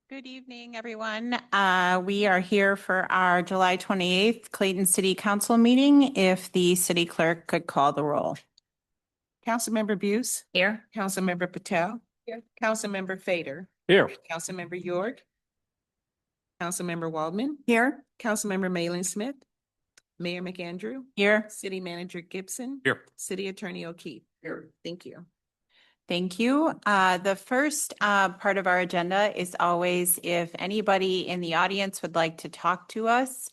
Good evening, everyone. We are here for our July 28th Clayton City Council meeting. If the city clerk could call the roll. Councilmember Buse. Here. Councilmember Patel. Here. Councilmember Fader. Here. Councilmember York. Councilmember Waldman. Here. Councilmember Malin Smith. Mayor McAndrew. Here. City Manager Gibson. Here. City Attorney O'Keefe. Here. Thank you. Thank you. The first part of our agenda is always if anybody in the audience would like to talk to us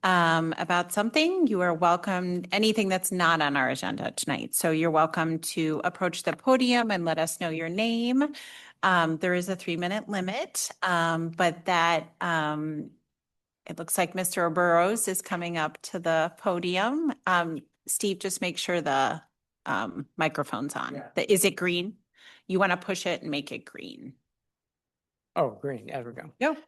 about something, you are welcome, anything that's not on our agenda tonight. So you're welcome to approach the podium and let us know your name. There is a 3-minute limit, but that it looks like Mr. Burrows is coming up to the podium. Steve, just make sure the microphone's on. Yeah. Is it green? You want to push it and make it green. Oh, green. There we go. Yep.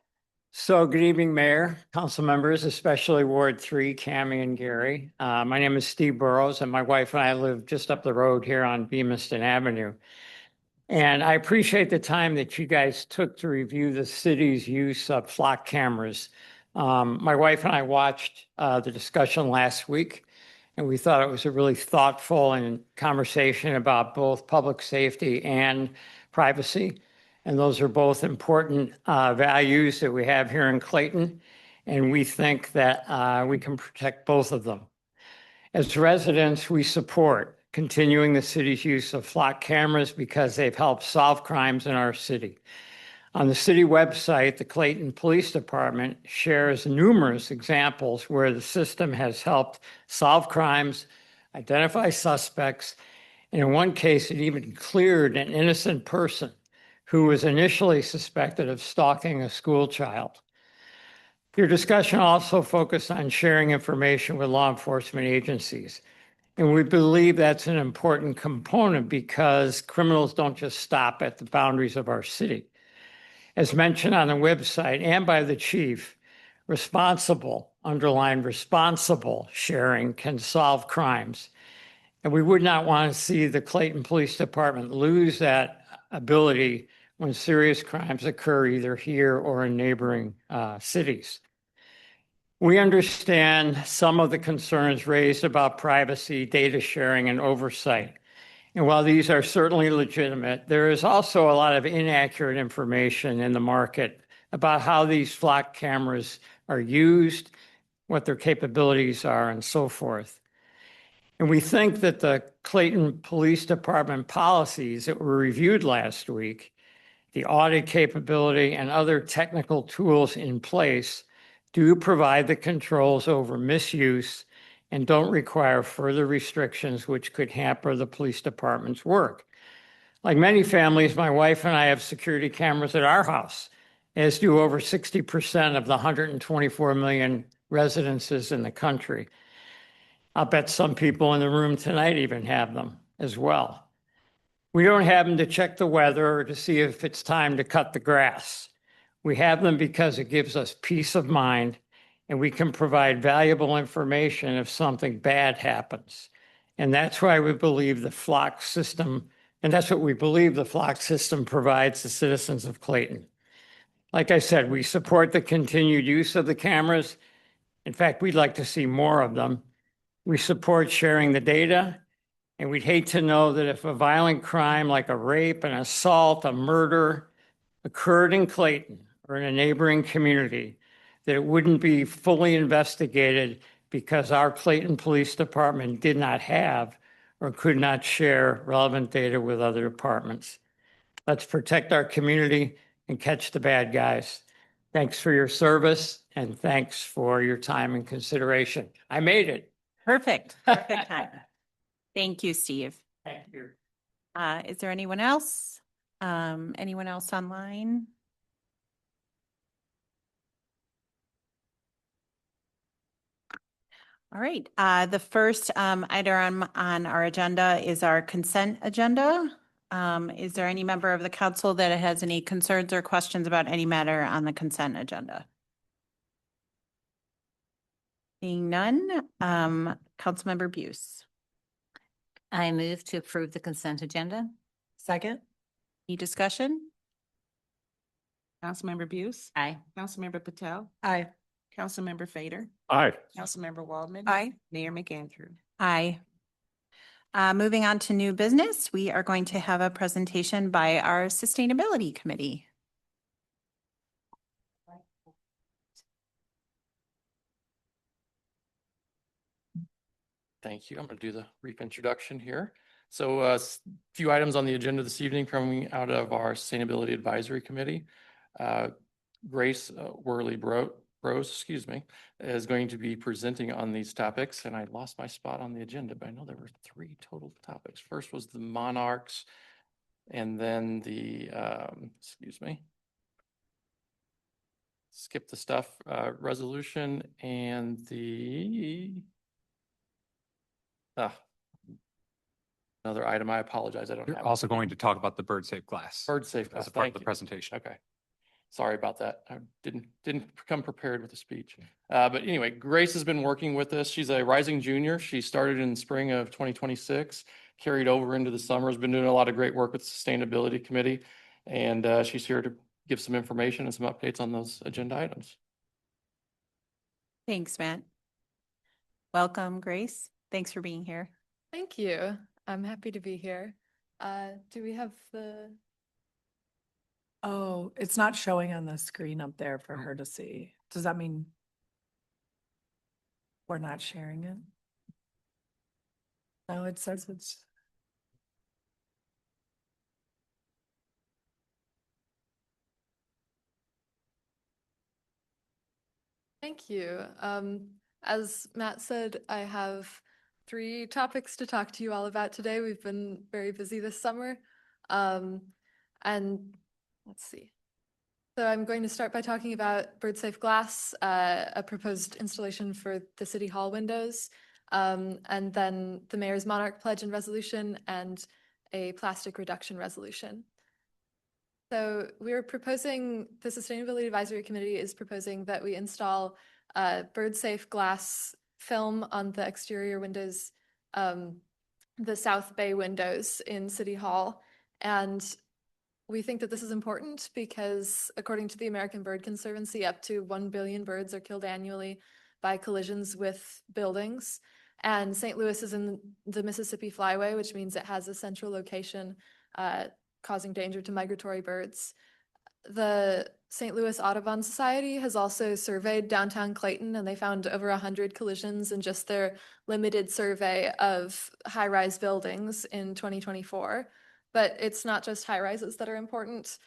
So good evening, Mayor, council members, especially Ward 3, Cammie and Gary. My name is Steve Burrows and my wife and I live just up the road here on Beamiston Avenue. And I appreciate the time that you guys took to review the city's use of flock cameras. My wife and I watched the discussion last week, and we thought it was a really thoughtful and conversation about both public safety and privacy. And those are both important values that we have here in Clayton. And we think that we can protect both of them. As residents, we support continuing the city's use of flock cameras because they've helped solve crimes in our city. On the city website, the Clayton Police Department shares numerous examples where the system has helped solve crimes, identify suspects, and in one case, it even cleared an innocent person who was initially suspected of stalking a school child. Your discussion also focused on sharing information with law enforcement agencies. And we believe that's an important component because criminals don't just stop at the boundaries of our city. As mentioned on the website and by the chief, responsible, underlined responsible sharing can solve crimes. And we would not want to see the Clayton Police Department lose that ability when serious crimes occur either here or in neighboring cities. We understand some of the concerns raised about privacy, data sharing, and oversight. And while these are certainly legitimate, there is also a lot of inaccurate information in the market about how these flock cameras are used, what their capabilities are, and so forth. And we think that the Clayton Police Department policies that were reviewed last week, the audit capability, and other technical tools in place do provide the controls over misuse and don't require further restrictions which could hamper the police department's work. Like many families, my wife and I have security cameras at our house, as do over 60% of the 124 million residences in the country. I'll bet some people in the room tonight even have them as well. We don't have them to check the weather or to see if it's time to cut the grass. We have them because it gives us peace of mind and we can provide valuable information if something bad happens. And that's why we believe the flock system, and that's what we believe the flock system provides the citizens of Clayton. Like I said, we support the continued use of the cameras. In fact, we'd like to see more of them. We support sharing the data, and we'd hate to know that if a violent crime like a rape, an assault, a murder occurred in Clayton or in a neighboring community, that it wouldn't be fully investigated because our Clayton Police Department did not have or could not share relevant data with other departments. Let's protect our community and catch the bad guys. Thanks for your service and thanks for your time and consideration. I made it. Perfect. Perfect time. Thank you, Steve. Thank you. Is there anyone else? Anyone else online? All right. The first item on our agenda is our consent agenda. Is there any member of the council that has any concerns or questions about any matter on the consent agenda? Seeing none, Councilmember Buse. I move to approve the consent agenda. Second. Any discussion? Councilmember Buse. Aye. Councilmember Patel. Aye. Councilmember Fader. Aye. Councilmember Waldman. Aye. Mayor McAndrew. Aye. Moving on to new business, we are going to have a presentation by our Sustainability Committee. Thank you. I'm going to do the brief introduction here. So a few items on the agenda this evening coming out of our Sustainability Advisory Committee. Grace Rose, excuse me, is going to be presenting on these topics. And I lost my spot on the agenda, but I know there were 3 total topics. First was the monarchs, and then the, excuse me, skip the stuff, resolution, and the, another item. I apologize. I don't You're have. also going to talk about the bird safe glass. Bird safe As glass. a part of Thank the you. presentation. Okay. Sorry about that. I didn't come prepared with a speech. But anyway, Grace has been working with us. She's a rising junior. She started in spring of 2026, carried over into the summer, has been doing a lot of great work with the Sustainability Committee. And she's here to give some information and some updates on those agenda items. Thanks, Matt. Welcome, Grace. Thanks for being here. Thank you. I'm happy to be here. Do we have the, Oh, it's not showing on the screen up there for her to see. Does that mean we're not sharing it? No, it says it's. thank you. As Matt said, I have 3 topics to talk to you all about today. We've been very busy this summer. And let's see. So I'm going to start by talking about bird safe glass, a proposed installation for the City Hall windows, and then the Mayor's Monarch Pledge and Resolution, and a plastic reduction resolution. So we're proposing, the Sustainability Advisory Committee is proposing that we install bird safe glass film on the exterior windows, the South Bay windows in City Hall. And we think that this is important because according to the American Bird Conservancy, up to 1 billion birds are killed annually by collisions with buildings. And St. Louis is in the Mississippi Flyway, which means it has a central location causing danger to migratory birds. The St. Louis Audubon Society has also surveyed downtown Clayton, and they found over 100 collisions in just their limited survey of high-rise buildings in 2024. But it's not just high rises that are important.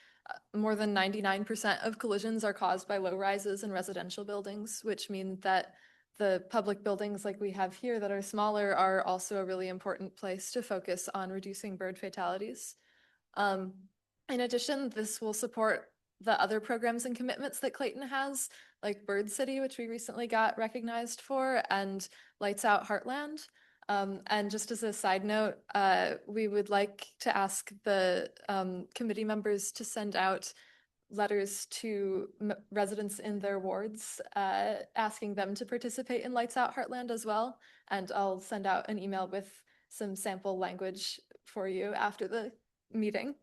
More than 99% of collisions are caused by low rises in residential buildings, which mean that the public buildings like we have here that are smaller are also a really important place to focus on reducing bird fatalities. In addition, this will support the other programs and commitments that Clayton has, like Bird City, which we recently got recognized for, and Lights Out Heartland. And just as a side note, we would like to ask the committee members to send out letters to residents in their wards, asking them to participate in Lights Out Heartland as well. And I'll send out an email with some sample language for you after the meeting.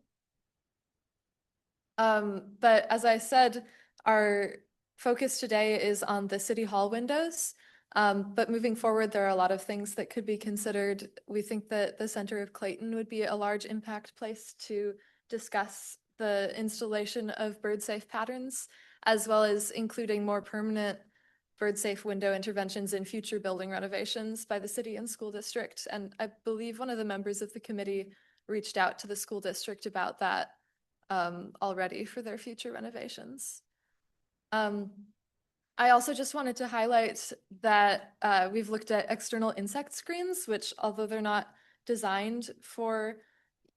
But as I said, our focus today is on the City Hall windows. But moving forward, there are a lot of things that could be considered. We think that the center of Clayton would be a large impact place to discuss the installation of bird safe patterns, as well as including more permanent bird safe window interventions in future building renovations by the city and school district. And I believe one of the members of the committee reached out to the school district about that already for their future renovations. I also just wanted to highlight that we've looked at external insect screens, which although they're not designed for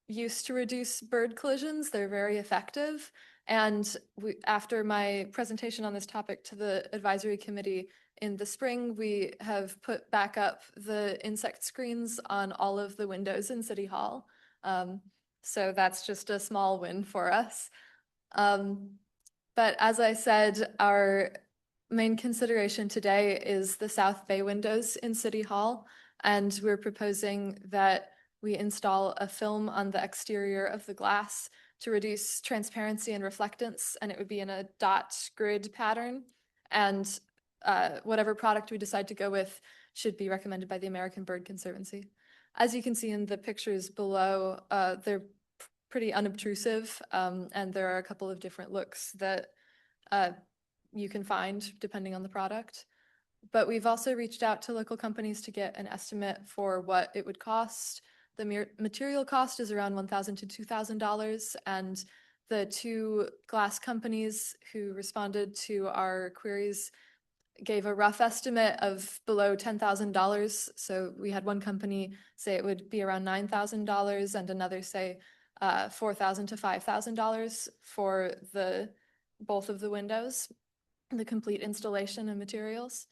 use to reduce bird collisions, they're very effective. And after my presentation on this topic to the advisory committee in the spring, we have put back up the insect screens on all of the windows in City Hall. So that's just a small win for us. But as I said, our main consideration today is the South Bay windows in City Hall, and we're proposing that we install a film on the exterior of the glass to reduce transparency and reflectance, and it would be in a dot grid pattern. And whatever product we decide to go with should be recommended by the American Bird Conservancy. As you can see in the pictures below, they're pretty unobtrusive, and there are a couple of different looks that you can find depending on the product. But we've also reached out to local companies to get an estimate for what it would cost. The material cost is around $1,000 to $2,000, and the two glass companies who responded to our queries gave a rough estimate of below $10,000. So we had one company say it would be around $9,000 and another say $4,000 to $5,000 for both of the windows, the complete installation and materials.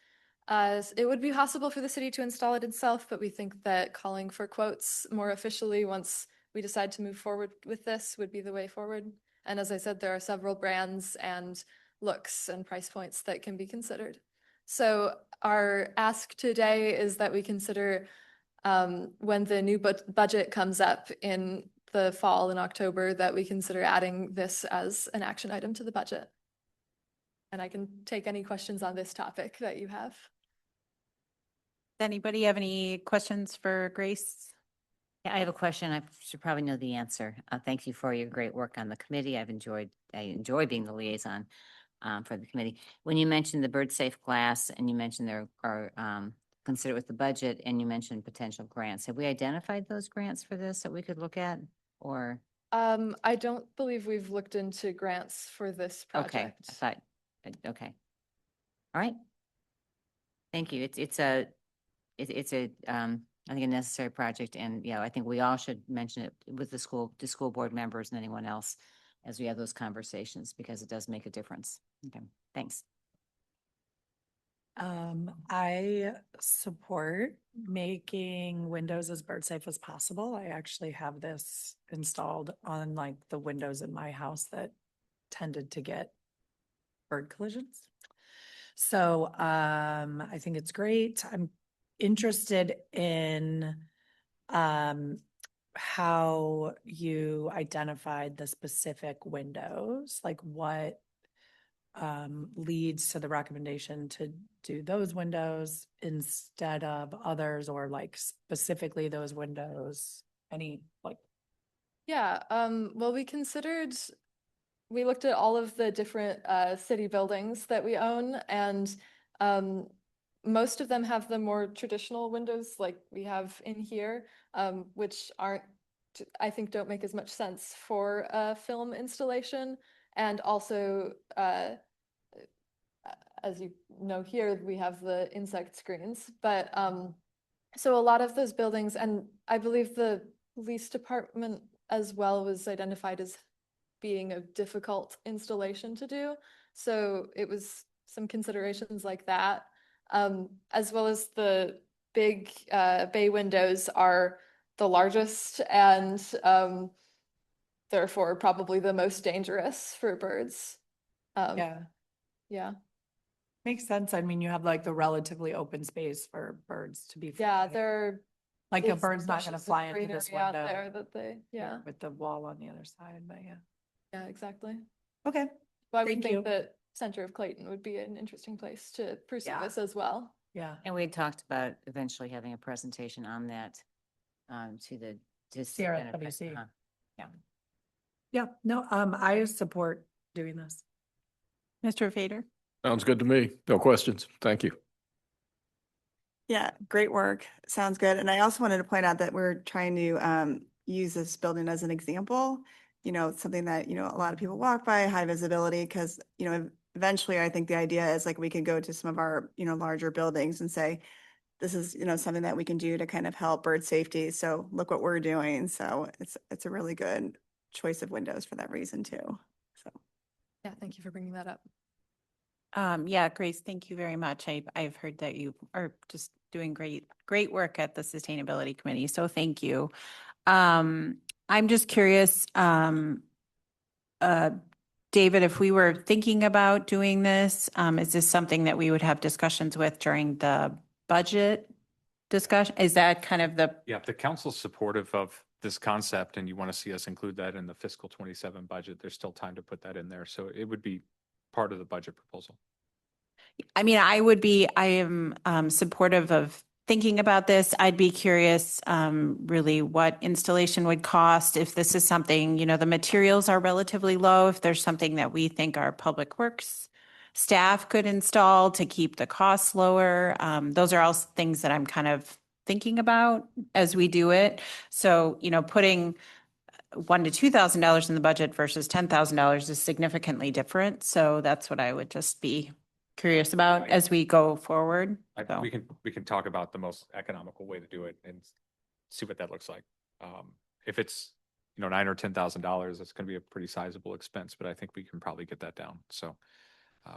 It would be possible for the city to install it itself, but we think that calling for quotes more officially once we decide to move forward with this would be the way forward. And as I said, there are several brands and looks and price points that can be considered. So our ask today is that we consider when the new budget comes up in the fall in October, that we consider adding this as an action item to the budget. And I can take any questions on this topic that you have. Does anybody have any questions for Grace? Yeah, I have a question. I should probably know the answer. Thank you for your great work on the committee. I enjoy being the liaison for the committee. When you mentioned the bird safe glass and you mentioned there are consider with the budget and you mentioned potential grants, have we identified those grants for this that we could look at or? I don't believe we've looked into grants for this Okay, project. I thought, okay. All right. Thank you. It's a I think a necessary project, and I think we all should mention it with the school board members and anyone else as we have those conversations because it does make a difference. Okay, thanks. I support making windows as bird safe as possible. I actually have this installed on like the windows in my house that tended to get bird collisions. So I think it's great. I'm interested in how you identified the specific windows, like what leads to the recommendation to do those windows instead of others, or like specifically those windows, any like. Yeah, well, we looked at all of the different city buildings that we own, and most of them have the more traditional windows like we have in here, which I think don't make as much sense for a film installation. And also, as you know here, we have the insect screens, but so a lot of those buildings, and I believe the police department as well was identified as being a difficult installation to do. So it was some considerations like that, as well as the big bay windows are the largest and therefore probably the most dangerous for birds. Yeah. Makes sense. I mean, you have like the relatively open space for birds to be. Yeah, flying. there Like a is bird's not gonna bushes of fly into this greenery out window. there that they, yeah, With the wall on the other side, but yeah. yeah, exactly. Okay. Well, I would Thank think you. that Center of Clayton would be an interesting place to pursue Yeah. this as well. Yeah. And we had talked about eventually having a presentation on that to CRSWC. Yeah. Yeah, no, I support doing this. Mr. Fader? Sounds good to me. No questions. Thank you. Yeah, great work. Sounds good. And I also wanted to point out that we're trying to use this building as an example. You know, it's something that, a lot of people walk by, high visibility, because, eventually I think the idea is like we could go to some of our, larger buildings and say, this is, something that we can do to kind of help bird safety. So look what we're doing. So it's a really good choice of windows for that reason too. So. Yeah, thank you for bringing that up. Yeah, Grace, thank you very much. I've heard that you are just doing great work at the Sustainability Committee. So thank you. I'm just curious, David, if we were thinking about doing this, is this something that we would have discussions with during the budget discussion? Is that kind of the, Yeah, if the council's supportive of this concept and you want to see us include that in the fiscal 27 budget, there's still time to put that in there. So it would be part of the budget proposal. I mean, I am supportive of thinking about this. I'd be curious really what installation would cost if this is something, the materials are relatively low, if there's something that we think our public works staff could install to keep the costs lower. Those are all things that I'm kind of thinking about as we do it. So, putting $1,000 to $2,000 in the budget versus $10,000 is significantly different. So that's what I would just be curious about as we go forward. So. We can talk about the most economical way to do it and see what that looks like. If it's, $9,000 or $10,000, that's going to be a pretty sizable expense, but I think we can probably get that down. So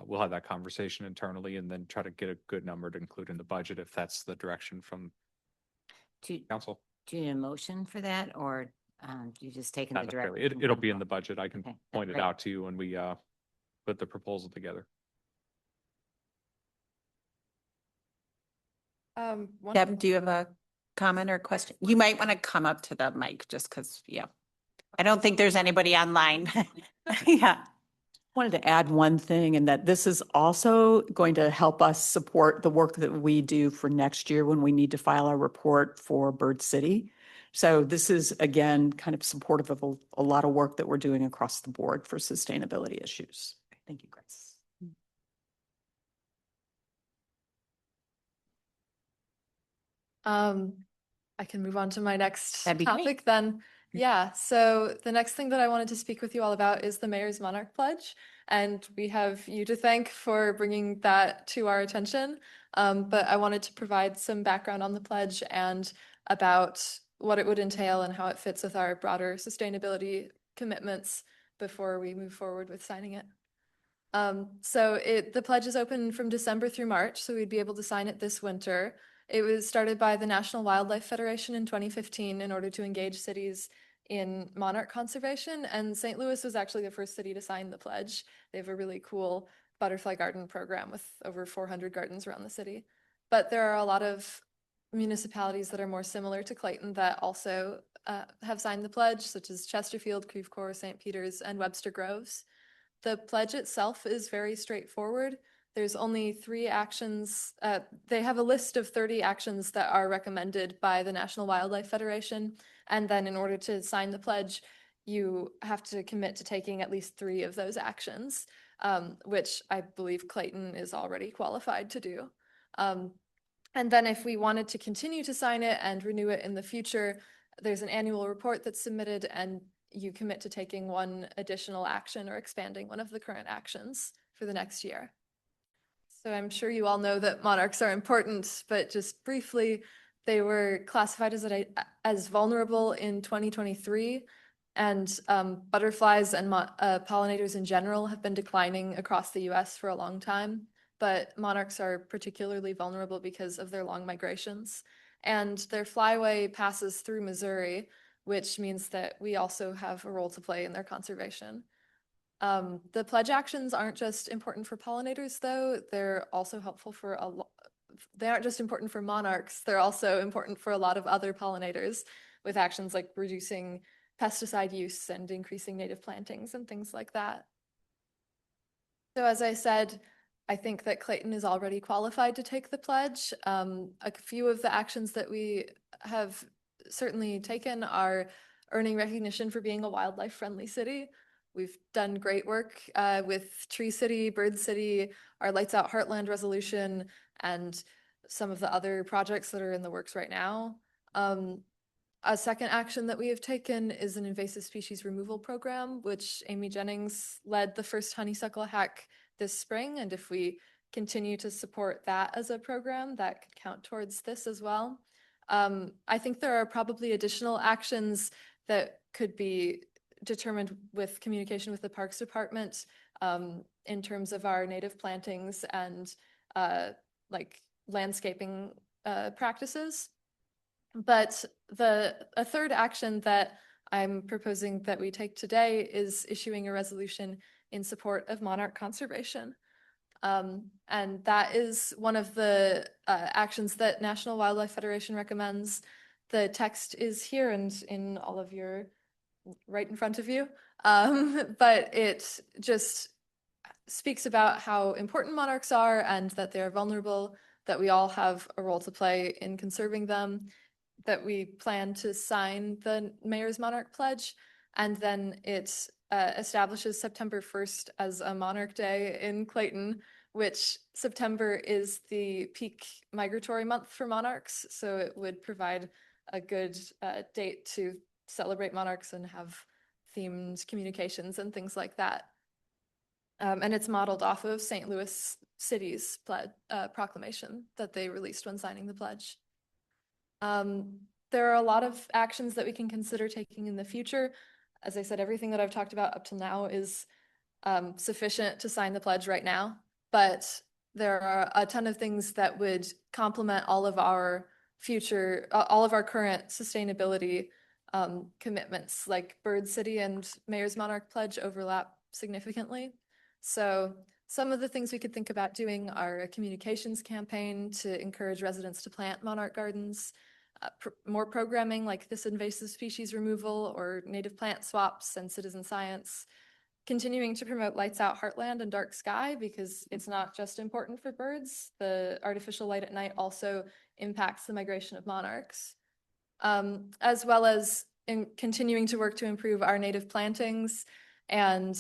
we'll have that conversation internally and then try to get a good number to include in the budget if that's the direction from council. Do you need a motion for that, or you just taking the Not necessarily. direction? It'll be in the budget. I can Okay, point it great. out to you when we put the proposal together. Deb, do you have a comment or question? You might want to come up to the mic just because, yeah. I don't think there's anybody online. Yeah. Wanted to add one thing, and that this is also going to help us support the work that we do for next year when we need to file our report for Bird City. So this is, again, kind of supportive of a lot of work that we're doing across the board for sustainability issues. Thank you, Grace. I can move on to my next That'd be great. topic then. Yeah, so the next thing that I wanted to speak with you all about is the Mayor's Monarch Pledge. And we have you to thank for bringing that to our attention. But I wanted to provide some background on the pledge and about what it would entail and how it fits with our broader sustainability commitments before we move forward with signing it. The pledge is open from December through March, so we'd be able to sign it this winter. It was started by the National Wildlife Federation in 2015 in order to engage cities in monarch conservation, and St. Louis was actually the first city to sign the pledge. They have a really cool butterfly garden program with over 400 gardens around the city. But there are a lot of municipalities that are more similar to Clayton that also have signed the pledge, such as Chesterfield, Creve Coeur, St. Peters, and Webster Groves. The pledge itself is very straightforward. There's only 3 actions. They have a list of 30 actions that are recommended by the National Wildlife Federation. And then in order to sign the pledge, you have to commit to taking at least 3 of those actions, which I believe Clayton is already qualified to do. And then if we wanted to continue to sign it and renew it in the future, there's an annual report that's submitted and you commit to taking 1 additional action or expanding one of the current actions for the next year. So I'm sure you all know that monarchs are important, but just briefly, they were classified as vulnerable in 2023, and butterflies and pollinators in general have been declining across the US for a long time, but monarchs are particularly vulnerable because of their long migrations. And their flyway passes through Missouri, which means that we also have a role to play in their conservation. The pledge actions aren't just important for pollinators, though. They're also helpful for they aren't just important for monarchs, they're also important for a lot of other pollinators with actions like reducing pesticide use and increasing native plantings and things like that. So as I said, I think that Clayton is already qualified to take the pledge. A few of the actions that we have certainly taken are earning recognition for being a wildlife-friendly city. We've done great work with Tree City, Bird City, our Lights Out Heartland resolution, and some of the other projects that are in the works right now. A second action that we have taken is an invasive species removal program, which Amy Jennings led the first honeysuckle hack this spring. And if we continue to support that as a program, that could count towards this as well. I think there are probably additional actions that could be determined with communication with the Parks Department in terms of our native plantings and like landscaping practices. But a third action that I'm proposing that we take today is issuing a resolution in support of monarch conservation. And that is one of the actions that National Wildlife Federation recommends. The text is here and in all of your, right in front of you. But it just speaks about how important monarchs are and that they're vulnerable, that we all have a role to play in conserving them, that we plan to sign the Mayor's Monarch Pledge, and then it establishes September 1st as a Monarch Day in Clayton, which September is the peak migratory month for monarchs, so it would provide a good date to celebrate monarchs and have themed communications and things like that. And it's modeled off of St. Louis City's proclamation that they released when signing the pledge. There are a lot of actions that we can consider taking in the future. As I said, everything that I've talked about up till now is sufficient to sign the pledge right now, but there are a ton of things that would complement all of our future, all of our current sustainability commitments, like Bird City and Mayor's Monarch Pledge overlap significantly. So some of the things we could think about doing are a communications campaign to encourage residents to plant monarch gardens, more programming like this invasive species removal or native plant swaps and citizen science, continuing to promote Lights Out Heartland and Dark Sky, because it's not just important for birds. The artificial light at night also impacts the migration of monarchs, as well as continuing to work to improve our native plantings and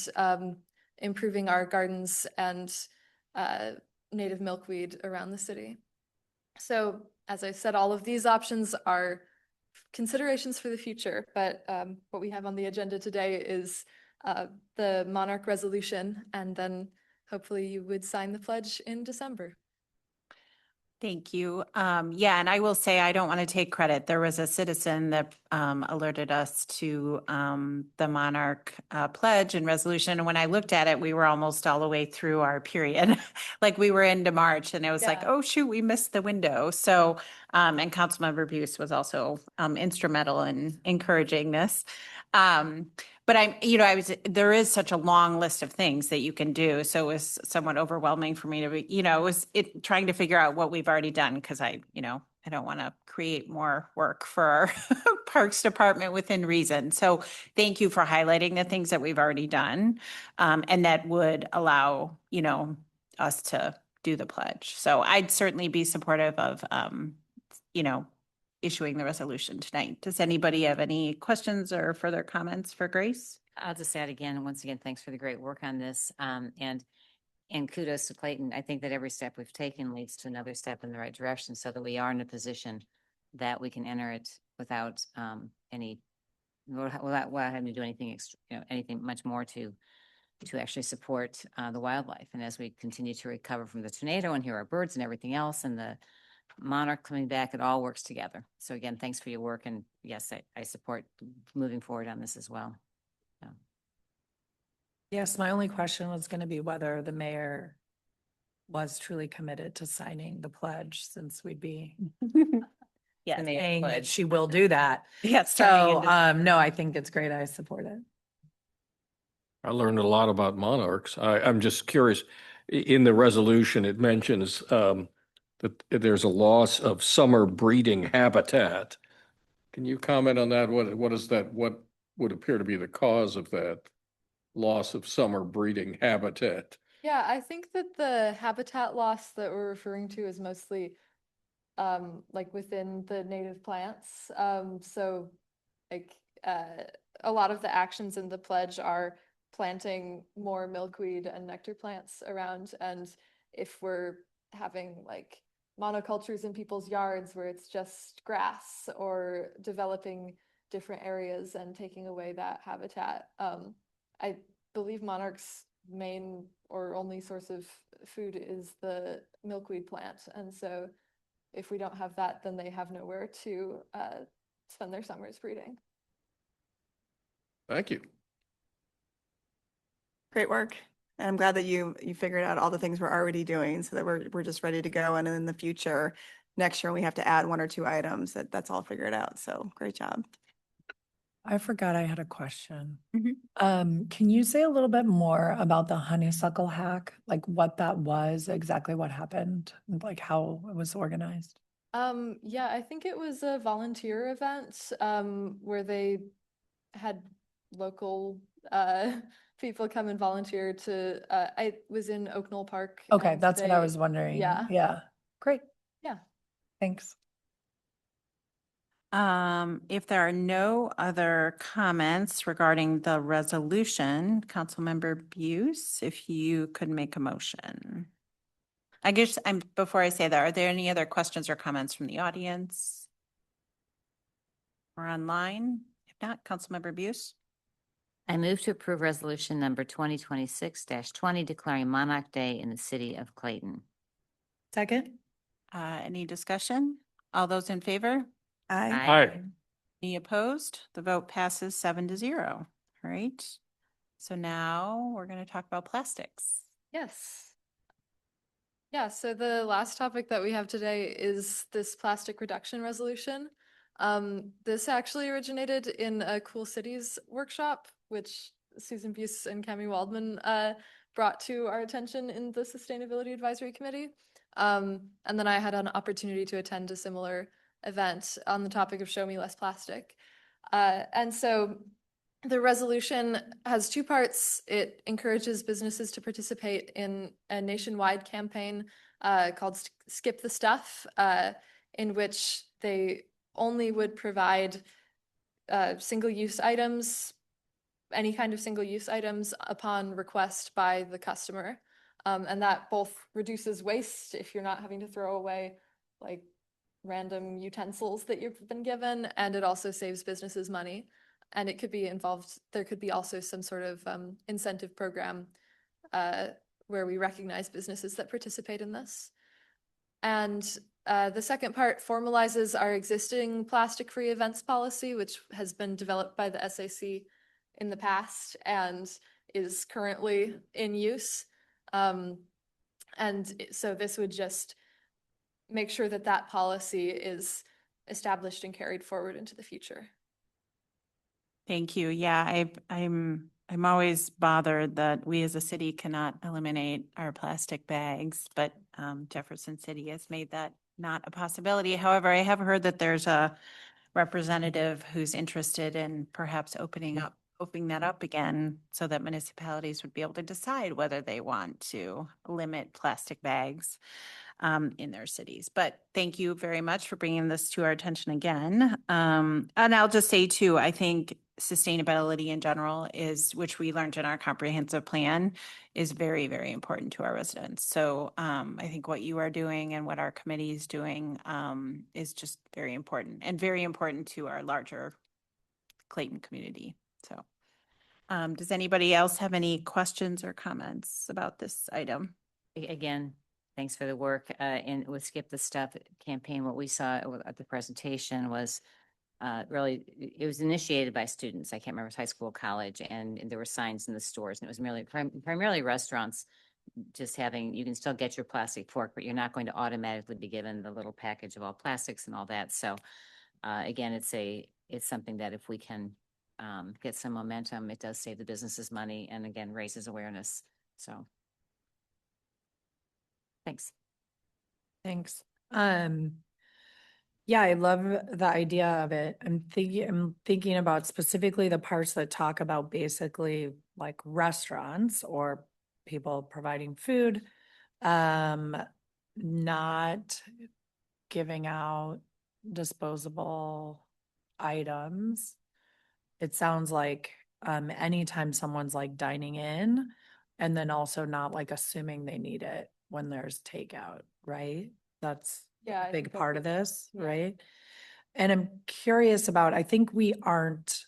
improving our gardens and native milkweed around the city. So as I said, all of these options are considerations for the future, but what we have on the agenda today is the Monarch resolution, and then hopefully you would sign the pledge in December. Thank you. Yeah, and I will say, I don't want to take credit. There was a citizen that alerted us to the Monarch pledge and resolution. And when I looked at it, we were almost all the way through our period. Like we were into March, and it was like, Yeah. oh, shoot, we missed the window. So, and Councilmember Buse was also instrumental in encouraging this. But there is such a long list of things that you can do. So it was somewhat overwhelming for me to be, trying to figure out what we've already done, because I don't want to create more work for our Parks Department within reason. So thank you for highlighting the things that we've already done, and that would allow, us to do the pledge. So I'd certainly be supportive of, issuing the resolution tonight. Does anybody have any questions or further comments for Grace? I'll just add again, once again, thanks for the great work on this. And kudos to Clayton. I think that every step we've taken leads to another step in the right direction, so that we are in a position that we can enter it without without having to do anything anything much more to actually support the wildlife. And as we continue to recover from the tornado and hear our birds and everything else, and the Monarch coming back, it all works together. So again, thanks for your work. And yes, I support moving forward on this as well. Yes, my only question was going to be whether the mayor was truly committed to signing the pledge, since we'd be Yes. saying that she will do that. Yes. So, no, I think it's great. I support it. I learned a lot about monarchs. I'm just curious, in the resolution, it mentions that there's a loss of summer breeding habitat. Can you comment on that? What is that? What would appear to be the cause of that loss of summer breeding habitat? Yeah, I think that the habitat loss that we're referring to is mostly like within the native plants. So like a lot of the actions in the pledge are planting more milkweed and nectar plants around. And if we're having like monocultures in people's yards where it's just grass, or developing different areas and taking away that habitat, I believe monarchs' main or only source of food is the milkweed plant. And so if we don't have that, then they have nowhere to spend their summers breeding. Thank you. Great work. And I'm glad that you figured out all the things we're already doing, so that we're just ready to go. And in the future, next year, we have to add 1 or 2 items, that's all figured out. So great job. I forgot I had a question. Mhm. Can you say a little bit more about the honeysuckle hack? Like what that was, exactly what happened, and like how it was organized? Yeah, I think it was a volunteer event, where they had local, people come and volunteer to, I was in Oak Knoll Park. Okay, and that's what I they- was wondering. Yeah, Yeah, great, yeah. thanks. If there are no other comments regarding the resolution, Councilmember Buse, if you could make a motion. I guess before I say that, are there any other questions or comments from the audience? Or online? If not, Councilmember Buse? I move to approve resolution number 2026-20 declaring Monarch Day in the city of Clayton. Second? Any discussion? All those in favor? Aye. Any opposed? The vote passes 7-0. All right. So now we're going to talk about plastics. Yes. Yeah, so the last topic that we have today is this plastic reduction resolution. This actually originated in a Cool Cities workshop, which Susan Buse and Cami Waldman brought to our attention in the Sustainability Advisory Committee. And then I had an opportunity to attend a similar event on the topic of Show Me Less Plastic. And so the resolution has two parts. It encourages businesses to participate in a nationwide campaign called Skip the Stuff, in which they only would provide single-use items, any kind of single-use items upon request by the customer. And that both reduces waste if you're not having to throw away like random utensils that you've been given, and it also saves businesses money. And it could be involved, there could be also some sort of incentive program where we recognize businesses that participate in this. And the second part formalizes our existing plastic-free events policy, which has been developed by the SAC in the past and is currently in use. So this would just make sure that that policy is established and carried forward into the future. Thank you. Yeah, I'm always bothered that we as a city cannot eliminate our plastic bags, but Jefferson City has made that not a possibility. However, I have heard that there's a representative who's interested in perhaps opening that up again so that municipalities would be able to decide whether they want to limit plastic bags in their cities. But thank you very much for bringing this to our attention again. And I'll just say too, I think sustainability in general is, which we learned in our comprehensive plan, is very, very important to our residents. So I think what you are doing and what our committee is doing is just very important and very important to our larger Clayton community. So does anybody else have any questions or comments about this item? Again, thanks for the work. And with Skip the Stuff campaign, what we saw at the presentation was really, it was initiated by students. I can't remember, if it was high school, college, and there were signs in the stores, and it was merely primarily restaurants just having, you can still get your plastic fork, but you're not going to automatically be given the little package of all plastics and all that. So again, it's something that if we can get some momentum, it does save the businesses money and again, raises awareness. So thanks. Thanks. Yeah, I love the idea of it. I'm thinking about specifically the parts that talk about basically like restaurants or people providing food, not giving out disposable items. It sounds like anytime someone's like dining in and then also not like assuming they need it when there's takeout, right? That's Yeah, I a big think part of that's- this, yeah. right? And I'm curious about, I think we aren't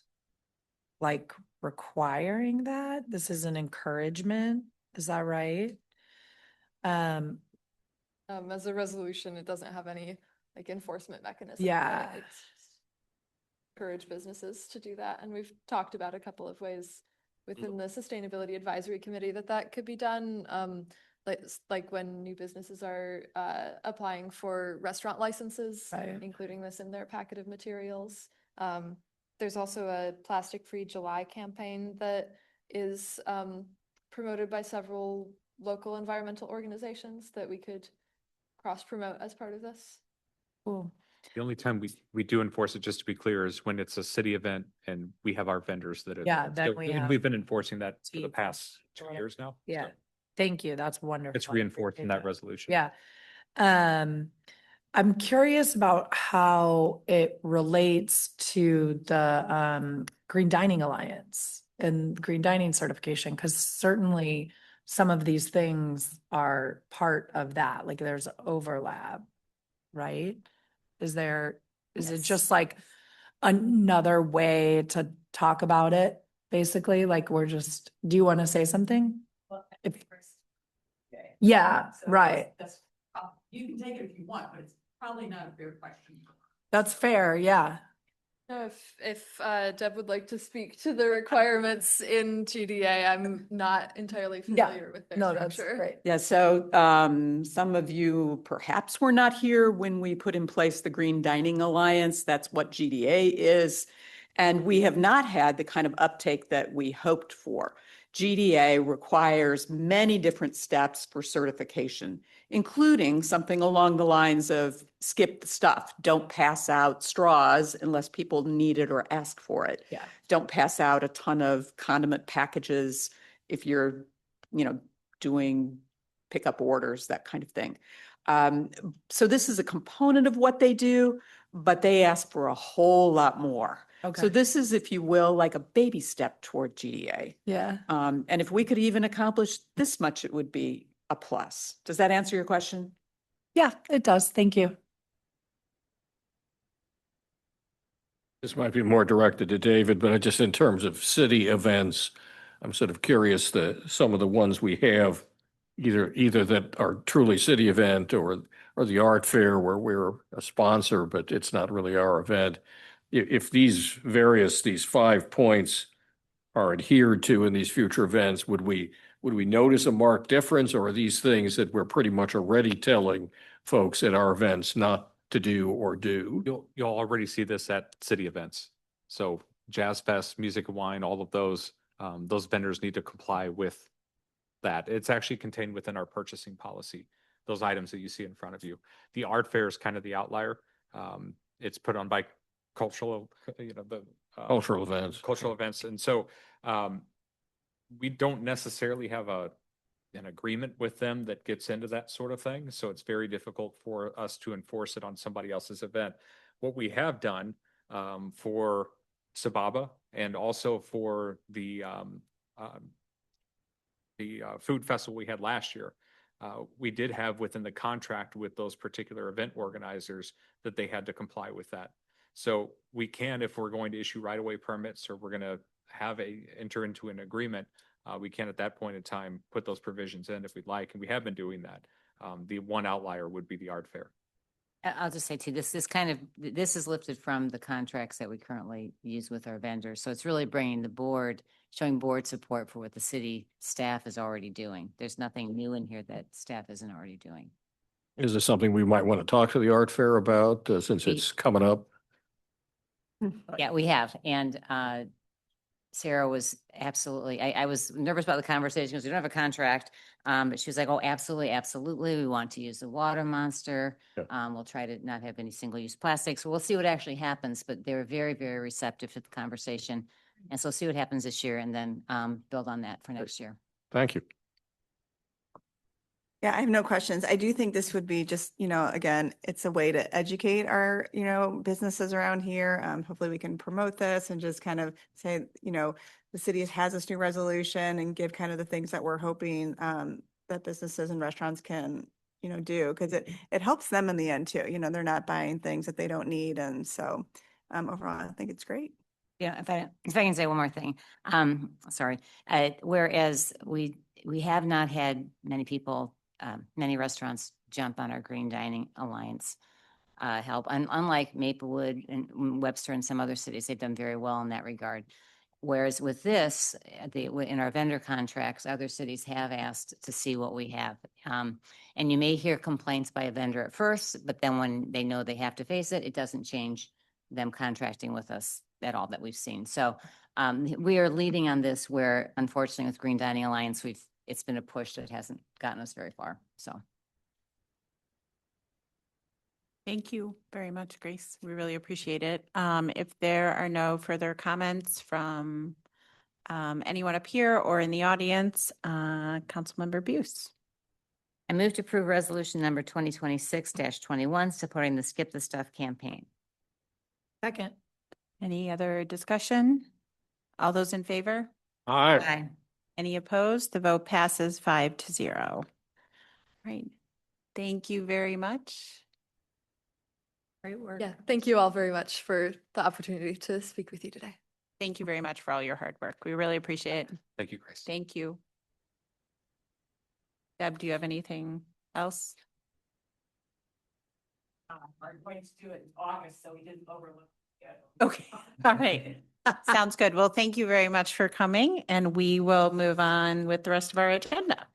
like requiring that. This is an encouragement. Is that right? As a resolution, it doesn't have any like enforcement mechanism. Yeah. It's just encourage businesses to do that. And we've talked about a couple of ways within the Sustainability Advisory Committee that could be done. Like when new businesses are applying for restaurant licenses, Right. including this in their packet of materials. there's also a Plastic-Free July campaign that is promoted by several local environmental organizations that we could cross-promote as part of this. Cool. The only time we do enforce it, just to be clear, is when it's a city event and we have our vendors that have. Yeah, then so- we and have we've been enforcing that for the teeth past or 2 whatever. years now. Yeah. so Thank you. That's wonderful. It's I reinforced in appreciate that resolution. Yeah. I'm curious about how it relates to the Green Dining Alliance and Green Dining certification, because certainly some of these things are part of that, like there's overlap, right? Is it Yes. just like another way to talk about it, basically? Like do you want to say something? If- Yeah, right. You can take it if you want, but it's probably not a fair question. That's fair, yeah. No, if Deb would like to speak to the requirements in GDA, I'm not entirely Yeah. familiar with their No, that's structure. great. Yeah, so some of you perhaps were not here when we put in place the Green Dining Alliance. That's what GDA is. And we have not had the kind of uptake that we hoped for. GDA requires many different steps for certification, including something along the lines of skip the stuff. Don't pass out straws unless people need it or ask for it. Yeah. Don't pass out a ton of condiment packages if you're, doing pickup orders, that kind of thing. So this is a component of what they do, but they ask for a whole lot more. So Okay. this is, if you will, like a baby step toward GDA. Yeah. And if we could even accomplish this much, it would be a plus. Does that answer your question? Yeah, it does. Thank you. This might be more directed to David, but just in terms of city events, I'm sort of curious some of the ones we have, either that are truly city event or the art fair where we're a sponsor, but it's not really our event. If these 5 points are adhered to in these future events, would we notice a marked difference, or are these things that we're pretty much already telling folks at our events not to do or do? You'll already see this at city events. So Jazz Fest, Music and Wine, all of those vendors need to comply with that. It's actually contained within our purchasing policy, those items that you see in front of you. The art fair is kind of the outlier. It's put on by cultural, Cultural events. cultural events. And so we don't necessarily have an agreement with them that gets into that sort of thing. So it's very difficult for us to enforce it on somebody else's event. What we have done for Sababa and also for the food festival we had last year, we did have within the contract with those particular event organizers that they had to comply with that. So we can, if we're going to issue right-of-way permits or we're going to enter into an agreement, we can at that point in time put those provisions in if we'd like, and we have been doing that. The one outlier would be the art fair. I'll just say too, this is lifted from the contracts that we currently use with our vendors. So it's really bringing showing board support for what the city staff is already doing. There's nothing new in here that staff isn't already doing. Is this something we might want to talk to the art fair about since We- it's coming up? Yeah, we have. And Sarah was absolutely, I was nervous about the conversation because we don't have a contract. But she was like, oh, absolutely, absolutely. We want to use the water monster. Yeah. We'll try to not have any single-use plastics. So we'll see what actually happens, but they were very, very receptive to the conversation. And so see what happens this year and then build on that for next year. Thank you. Yeah, I have no questions. I do think this would be just, again, it's a way to educate our, businesses around here. Hopefully we can promote this and just kind of say, the city has this new resolution and give kind of the things that we're hoping that businesses and restaurants can, do, because it helps them in the end too. They're not buying things that they don't need. And so overall, I think it's great. Yeah, if I can say one more thing, sorry. Whereas we have not had many people, many restaurants jump on our Green Dining Alliance help. Unlike Maplewood and Webster and some other cities, they've done very well in that regard. Whereas with this, in our vendor contracts, other cities have asked to see what we have. And you may hear complaints by a vendor at first, but then when they know they have to face it, it doesn't change them contracting with us at all that we've seen. So we are leading on this where unfortunately with Green Dining Alliance, it's been a push that hasn't gotten us very far. So Thank you very much, Grace. We really appreciate it. If there are no further comments from anyone up here or in the audience, Councilmember Buse. I move to approve resolution number 2026-21, supporting the Skip the Stuff campaign. Second. Any other discussion? All those in favor? Aye. Any opposed? The vote passes 5-0. Right. Thank you very much. Great work. Yeah, thank you all very much for the opportunity to speak with you today. Thank you very much for all your hard work. We really appreciate it. Thank you, Grace. Thank you. Deb, do you have anything else? We're going to do it in August, so we didn't overlook. Okay, all right. Sounds good. Well, thank you very much for coming, and we will move on with the rest of our agenda.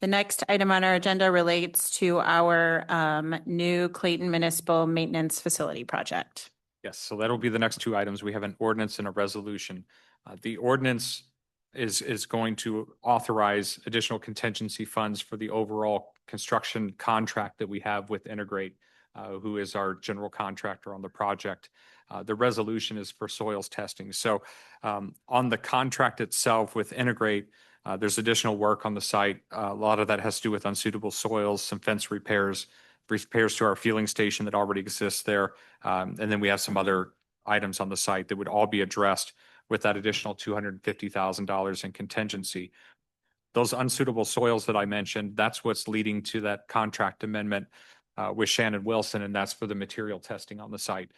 The next item on our agenda relates to our new Clayton Municipal Maintenance Facility Project. Yes, so that'll be the next two items. We have an ordinance and a resolution. The ordinance is going to authorize additional contingency funds for the overall construction contract that we have with Integrate, who is our general contractor on the project. The resolution is for soils testing. So on the contract itself with Integrate, there's additional work on the site. A lot of that has to do with unsuitable soils, some fence repairs to our fueling station that already exists there. And then we have some other items on the site that would all be addressed with that additional $250,000 in contingency. Those unsuitable soils that I mentioned, that's what's leading to that contract amendment with Shannon Wilson, and that's for the material testing on the site.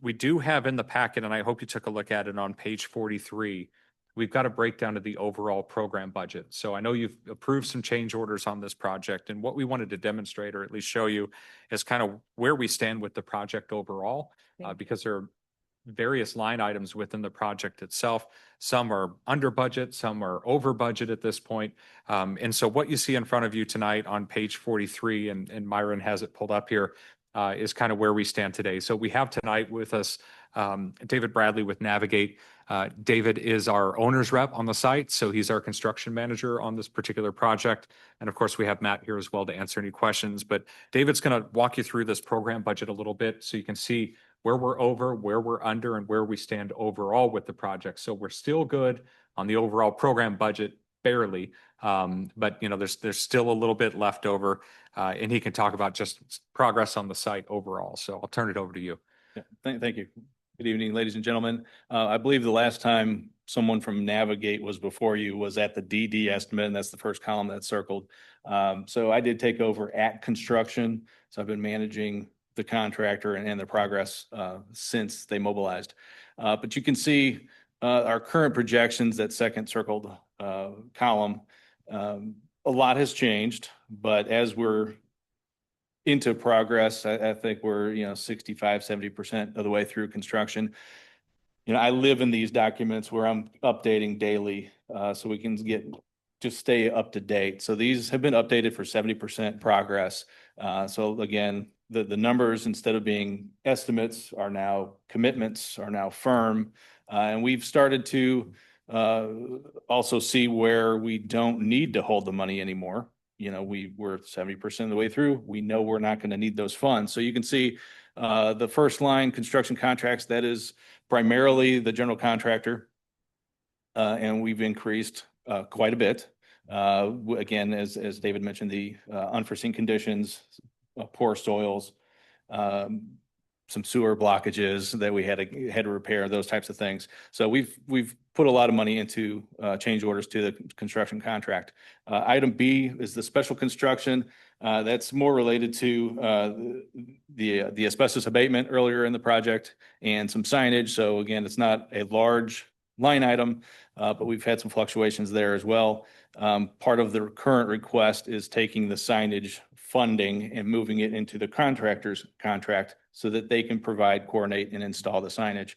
We do have in the packet, and I hope you took a look at it on page 43, we've got a breakdown of the overall program budget. So I know you've approved some change orders on this project, and what we wanted to demonstrate, or at least show you, is kind of where we stand with the project overall, because there are various line items within the project itself. Some are under budget, some are over budget at this point. And so what you see in front of you tonight on page 43, and Myron has it pulled up here, is kind of where we stand today. So we have tonight with us David Bradley with Navigate. David is our owner's rep on the site, so he's our construction manager on this particular project. And of course, we have Matt here as well to answer any questions. But David's going to walk you through this program budget a little bit so you can see where we're over, where we're under, and where we stand overall with the project. So we're still good on the overall program budget, barely. But you know, there's still a little bit left over, and he can talk about just progress on the site overall. So I'll turn it over to you. Yeah, thank you. Good evening, ladies and gentlemen. I believe the last time someone from Navigate was before you was at the DD estimate, and that's the first column that's circled. So I did take over at construction. So I've been managing the contractor and the progress since they mobilized. But you can see our current projections, that second circled column. A lot has changed, but as we're into progress, I think we're 65, 70% of the way through construction. I live in these documents where I'm updating daily, so we can just stay up to date. So these have been updated for 70% progress. So again, the numbers, instead of being estimates, are now commitments, are now firm. And we've started to also see where we don't need to hold the money anymore. We're 70% of the way through. We know we're not going to need those funds. So you can see the first line, construction contracts, that is primarily the general contractor. And we've increased quite a bit. Again, as David mentioned, the unforeseen conditions, poor soils, some sewer blockages that we had to repair, those types of things. So we've put a lot of money into change orders to the construction contract. Item B is the special construction. That's more related to the asbestos abatement earlier in the project and some signage. So again, it's not a large line item, but we've had some fluctuations there as well. Part of the current request is taking the signage funding and moving it into the contractor's contract so that they can provide, coordinate, and install the signage.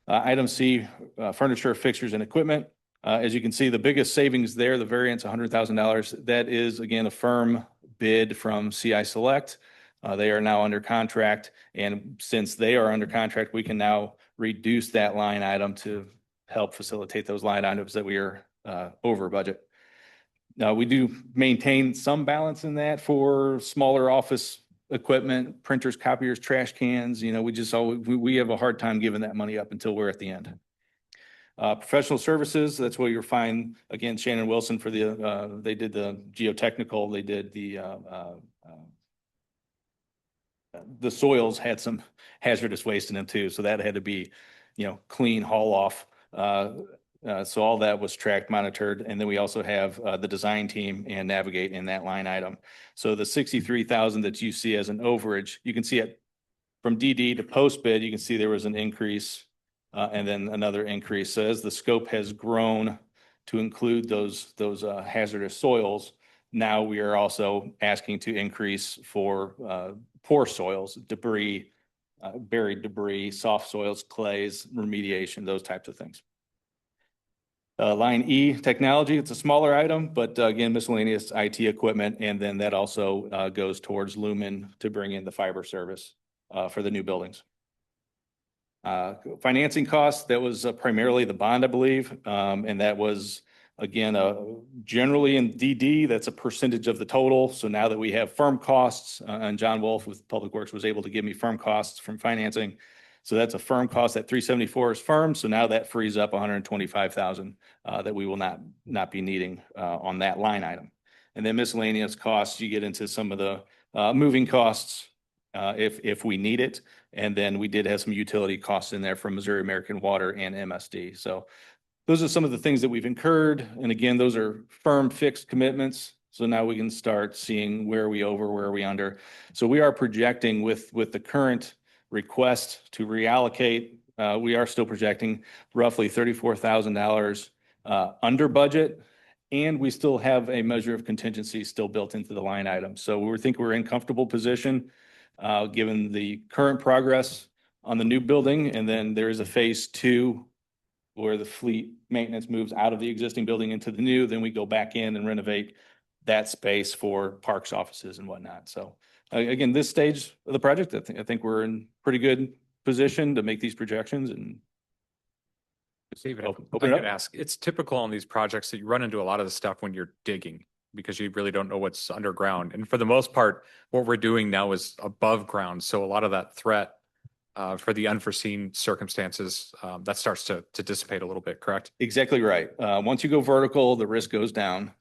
Item C, furniture, fixtures, and equipment. As you can see, the biggest savings there, the variance, $100,000. That is, again, a firm bid from CI Select. They are now under contract, and since they are under contract, we can now reduce that line item to help facilitate those line items that we are over budget. Now, we do maintain some balance in that for smaller office equipment, printers, copiers, trash cans. You know, we have a hard time giving that money up until we're at the end. Professional services, that's where you'll find, again, Shannon Wilson for they did the geotechnical, they did the soils had some hazardous waste in them too. So that had to be, clean, haul off. So all that was tracked, monitored. And then we also have the design team and Navigate in that line item. So the 63,000 that you see as an overage, you can see it from DD to post bid, you can see there was an increase and then another increase. So as the scope has grown to include those hazardous soils, now we are also asking to increase for poor soils, debris, buried debris, soft soils, clays, remediation, those types of things. Line E, technology, it's a smaller item, but again, miscellaneous IT equipment. And then that also goes towards Lumen to bring in the fiber service for the new buildings. Financing costs, that was primarily the bond, I believe. And that was, again, generally in DD, that's a percentage of the total. So now that we have firm costs, and John Wolf with Public Works was able to give me firm costs from financing. So that's a firm cost. That 374 is firm. So now that frees up 125,000 that we will not be needing on that line item. And then miscellaneous costs, you get into some of the moving costs if we need it. And then we did have some utility costs in there from Missouri American Water and MSD. So those are some of the things that we've incurred. And again, those are firm fixed commitments. So now we can start seeing where are we over, where are we under. So we are projecting with the current request to reallocate, we are still projecting roughly $34,000 under budget. And we still have a measure of contingency still built into the line item. So we think we're in comfortable position given the current progress on the new building. And then there is a phase 2 where the fleet maintenance moves out of the existing building into the new, then we go back in and renovate that space for parks, offices and whatnot. So again, this stage of the project, I think we're in pretty good position to make these projections. And David, Open if I it could up. ask, it's typical on these projects that you run into a lot of the stuff when you're digging because you really don't know what's underground. And for the most part, what we're doing now is above ground. So a lot of that threat for the unforeseen circumstances, that starts to dissipate a little bit, correct? Exactly right. Once you go vertical, the risk goes down.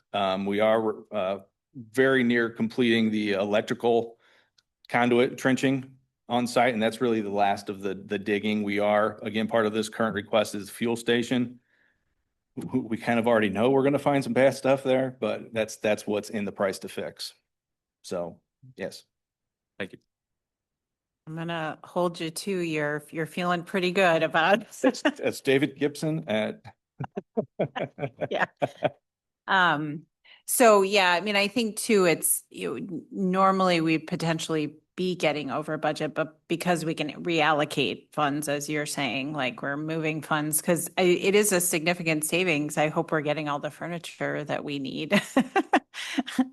We are very near completing the electrical conduit trenching on site, and that's really the last of the digging. We are, again, part of this current request is fuel station. We kind of already know we're going to find some bad stuff there, but that's what's in the price to fix. So, yes. Thank you. I'm gonna hold you to you're feeling pretty good about. That's David Gibson at. Yeah. So yeah, I mean, I think too, it's, normally we'd potentially be getting over budget, but because we can reallocate funds, as you're saying, like we're moving funds, because it is a significant savings. I hope we're getting all the furniture that we need.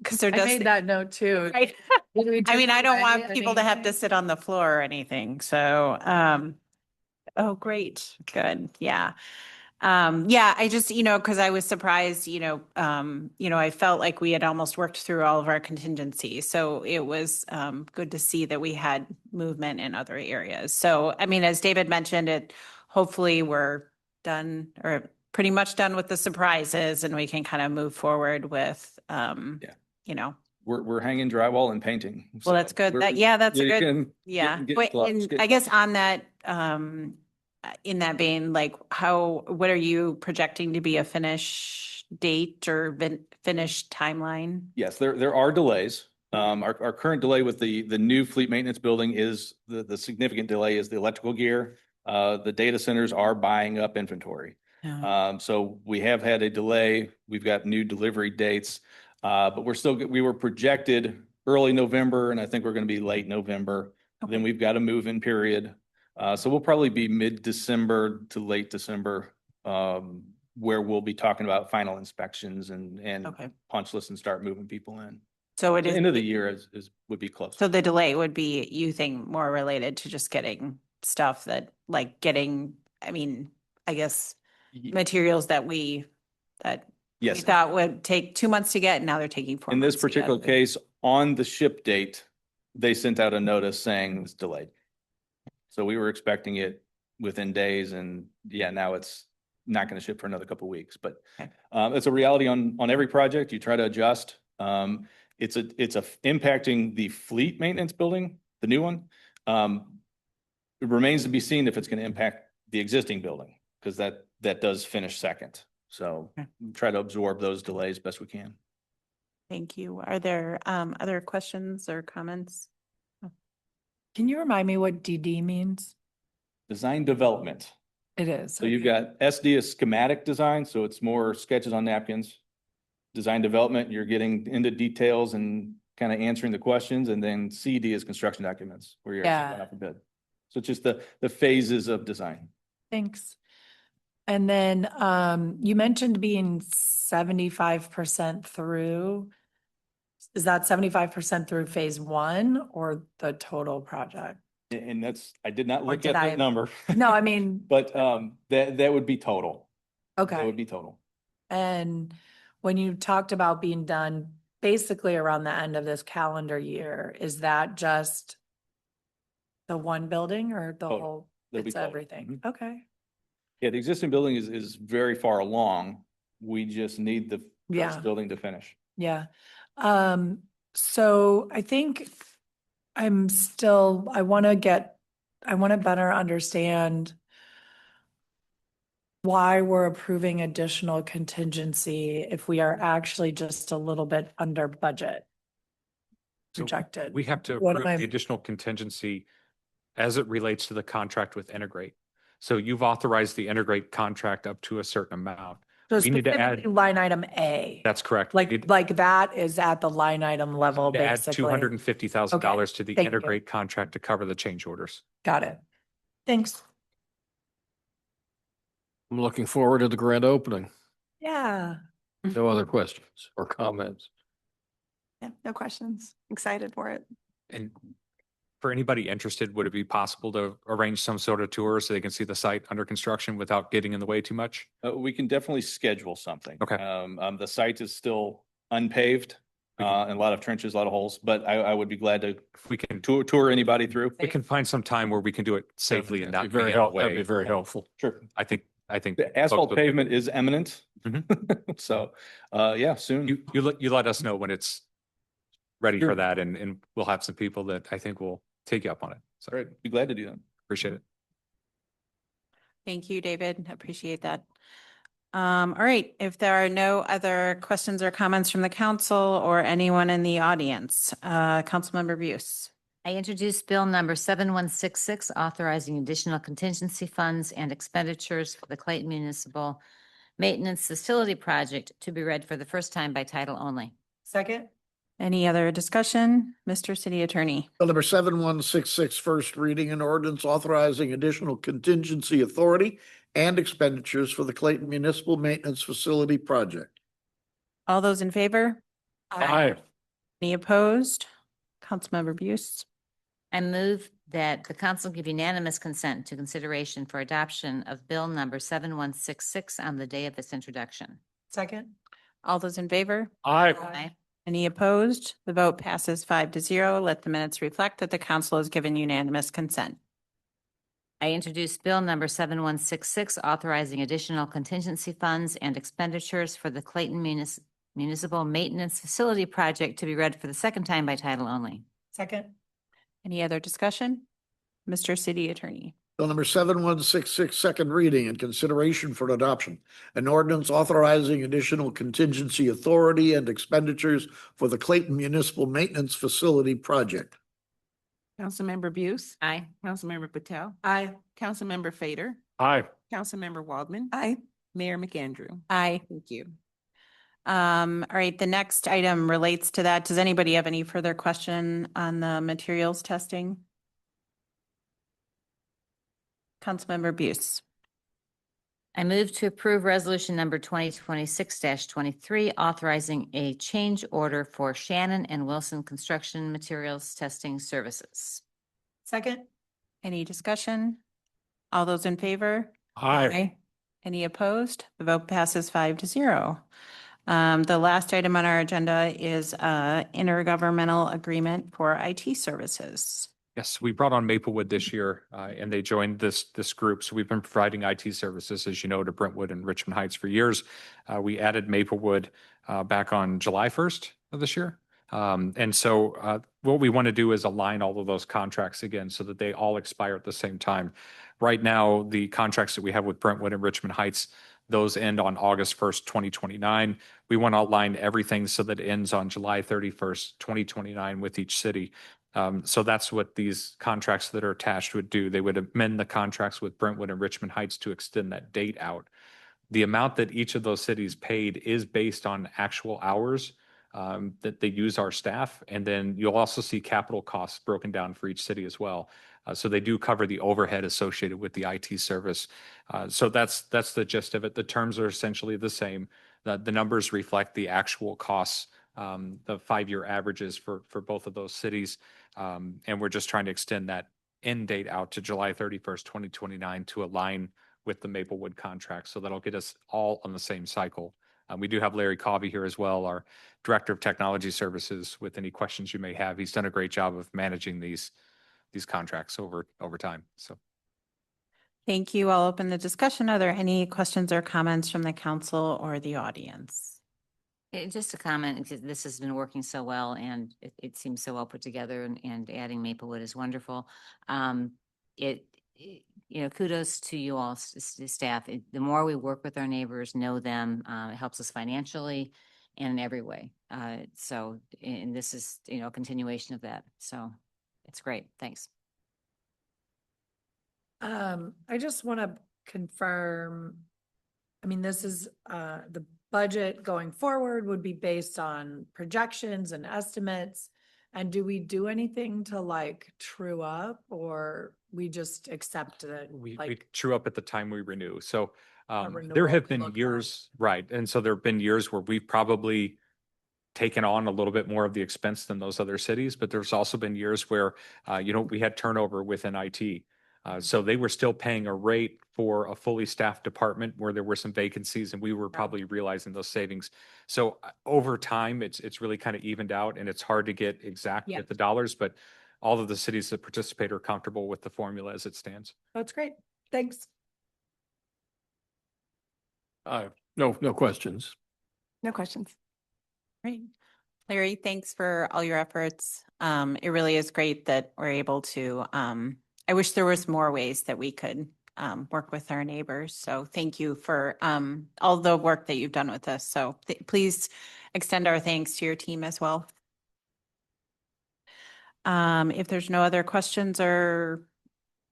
Because there I does. made that note too. Right. Did we I do mean, I don't away want people to have to sit on the floor or anything. So, oh, great. Good. Yeah. Yeah, I just, because I was surprised, I felt like we had almost worked through all of our contingencies. So it was good to see that we had movement in other areas. So, I mean, as David mentioned, hopefully we're done or pretty much done with the surprises and we can kind of move forward with, We're hanging drywall and painting. Well, that's good. That's a good, yeah. But and I guess on that, in that vein, like what are you projecting to be a finish date or finish timeline? Yes, there are delays. Our current delay with the new fleet maintenance building is the significant delay is the electrical gear. The data centers are buying up inventory. So we have had a delay. We've got new delivery dates, but we were projected early November, and I think we're going to be late November. Okay. Then we've got a move-in period. So we'll probably be mid-December to late December, where we'll be talking about final inspections and punch lists and start moving people in. So it The is. end of the year would be close. So the delay would be, you think, more related to just getting stuff that, like getting, I mean, I guess, Ye- materials that we Yes. thought would take 2 months to get, and now they're taking 4 In months. this to get. particular case, on the ship date, they sent out a notice saying it's delayed. So we were expecting it within days, and yeah, now it's not going to ship for another couple of weeks, but Okay. it's a reality on every project. You try to adjust. It's impacting the fleet maintenance building, the new one. It remains to be seen if it's going to impact the existing building, because that does finish second. So Okay. try to absorb those delays best we can. Thank you. Are there other questions or comments? Can you remind me what DD means? Design development. It is. So you've okay. got SD is schematic design, so it's more sketches on napkins. Design development, you're getting into details and kind of answering the questions, and then CD is construction documents where you're Yeah. going out for bid. So it's just the phases of design. Thanks. And then you mentioned being 75% through. Is that 75% through phase one or the total project? And that's, I did not Or look did at I- that number. No, I mean, But that would be total. That okay. would be total. And when you talked about being done basically around the end of this calendar year, is that just the one building or the Total. whole? That'll be It's total. everything. Mhm. Okay. Yeah, the existing building is very far along. We just need the Yeah. first building to finish. Yeah. So I think I want to better understand why we're approving additional contingency if we are actually just a little bit under budget So projected. We have to What approve am the I- additional contingency as it relates to the contract with Integrate. So you've authorized the Integrate contract up to a certain amount. So we need to add- specifically line item A, That's correct. We need like that is at the line item level, to add basically. $250,000 to the thank you. Integrate contract to cover the change orders. Got it. Thanks. I'm looking forward to the grand opening. Yeah. No other questions or comments? Yeah, no questions. Excited for it. And for anybody interested, would it be possible to arrange some sort of tour so they can see the site under construction without getting in the way too much? We can definitely schedule something. Okay. The site is still unpaved, and a lot of trenches, a lot of holes, but I would be glad to If we can, tour anybody through. we can find some time where we can do it safely and not That'd be being in the That'd be way. very helpful. Sure. I think. The asphalt folks would- pavement is imminent. Mhm. So, yeah, soon. You let us know when it's ready Sure. for that, and we'll have some people that I think will take you up on it. So Great. Be glad to do that. appreciate it. Thank you, David. Appreciate that. All right, if there are no other questions or comments from the council or anyone in the audience, Councilmember Buse. I introduced Bill number 7166, authorizing additional contingency funds and expenditures for the Clayton Municipal Maintenance Facility Project to be read for the first time by title only. Second? Any other discussion? Mr. City Attorney. Bill number 7166, first reading, an ordinance authorizing additional contingency authority and expenditures for the Clayton Municipal Maintenance Facility Project. All those in favor? Aye. Any opposed? Councilmember Buse. I move that the council give unanimous consent to consideration for adoption of Bill number 7166 on the day of its introduction. Second? All those in favor? Aye. Aye. Any opposed? The vote passes 5-0. Let the minutes reflect that the council has given unanimous consent. I introduced Bill number 7166, authorizing additional contingency funds and expenditures for the Clayton Municipal Maintenance Facility Project to be read for the second time by title only. Second? Any other discussion? Mr. City Attorney. Bill number 7166, second reading and consideration for adoption. An ordinance authorizing additional contingency authority and expenditures for the Clayton Municipal Maintenance Facility Project. Councilmember Buse. Aye. Councilmember Patel. Aye. Councilmember Fader. Aye. Councilmember Waldman. Aye. Mayor McAndrew. Aye. Thank you. All right, the next item relates to that. Does anybody have any further question on the materials testing? Councilmember Buse. I move to approve resolution number 2026-23, authorizing a change order for Shannon and Wilson Construction Materials Testing Services. Second. Any discussion? All those in favor? Aye. Any opposed? The vote passes 5-0. The last item on our agenda is intergovernmental agreement for IT services. Yes, we brought on Maplewood this year, and they joined this group. So we've been providing IT services, as you know, to Brentwood and Richmond Heights for years. We added Maplewood back on July 1st of this year. And so what we want to do is align all of those contracts again so that they all expire at the same time. Right now, the contracts that we have with Brentwood and Richmond Heights, those end on August 1st, 2029. We want to align everything so that it ends on July 31st, 2029 with each city. So that's what these contracts that are attached would do. They would amend the contracts with Brentwood and Richmond Heights to extend that date out. The amount that each of those cities paid is based on actual hours that they use our staff. And then you'll also see capital costs broken down for each city as well. So they do cover the overhead associated with the IT service. So that's the gist of it. The terms are essentially the same. The numbers reflect the actual costs, the 5-year averages for both of those cities. And we're just trying to extend that end date out to July 31st, 2029 to align with the Maplewood contract. So that'll get us all on the same cycle. We do have Larry Covey here as well, our Director of Technology Services, with any questions you may have. He's done a great job of managing these contracts over time. So Thank you. I'll open the discussion. Are there any questions or comments from the council or the audience? Just a comment, because this has been working so well and it seems so well put together, and adding Maplewood is wonderful. Kudos to you all, staff. The more we work with our neighbors, know them, it helps us financially and in every way. And this is, a continuation of that. So it's great. Thanks. I just want to confirm, this is, the budget going forward would be based on projections and estimates. And do we do anything to true up, or we just accept that? we true up at the time we renew. So there renewal have could been look like. years, right? And so there have been years where we've probably taken on a little bit more of the expense than those other cities, but there's also been years where, we had turnover within IT. So they were still paying a rate for a fully staffed department where there were some vacancies, and we were probably realizing those savings. So over time, it's really kind of evened out, and it's hard to get exact with the dollars, but all of the cities that participate are comfortable with the formula as it stands. That's great. Thanks. No questions. No questions. Great. Larry, thanks for all your efforts. It really is great that we're able to, I wish there was more ways that we could work with our neighbors. So thank you for all the work that you've done with us. So please extend our thanks to your team as well. If there's no other questions or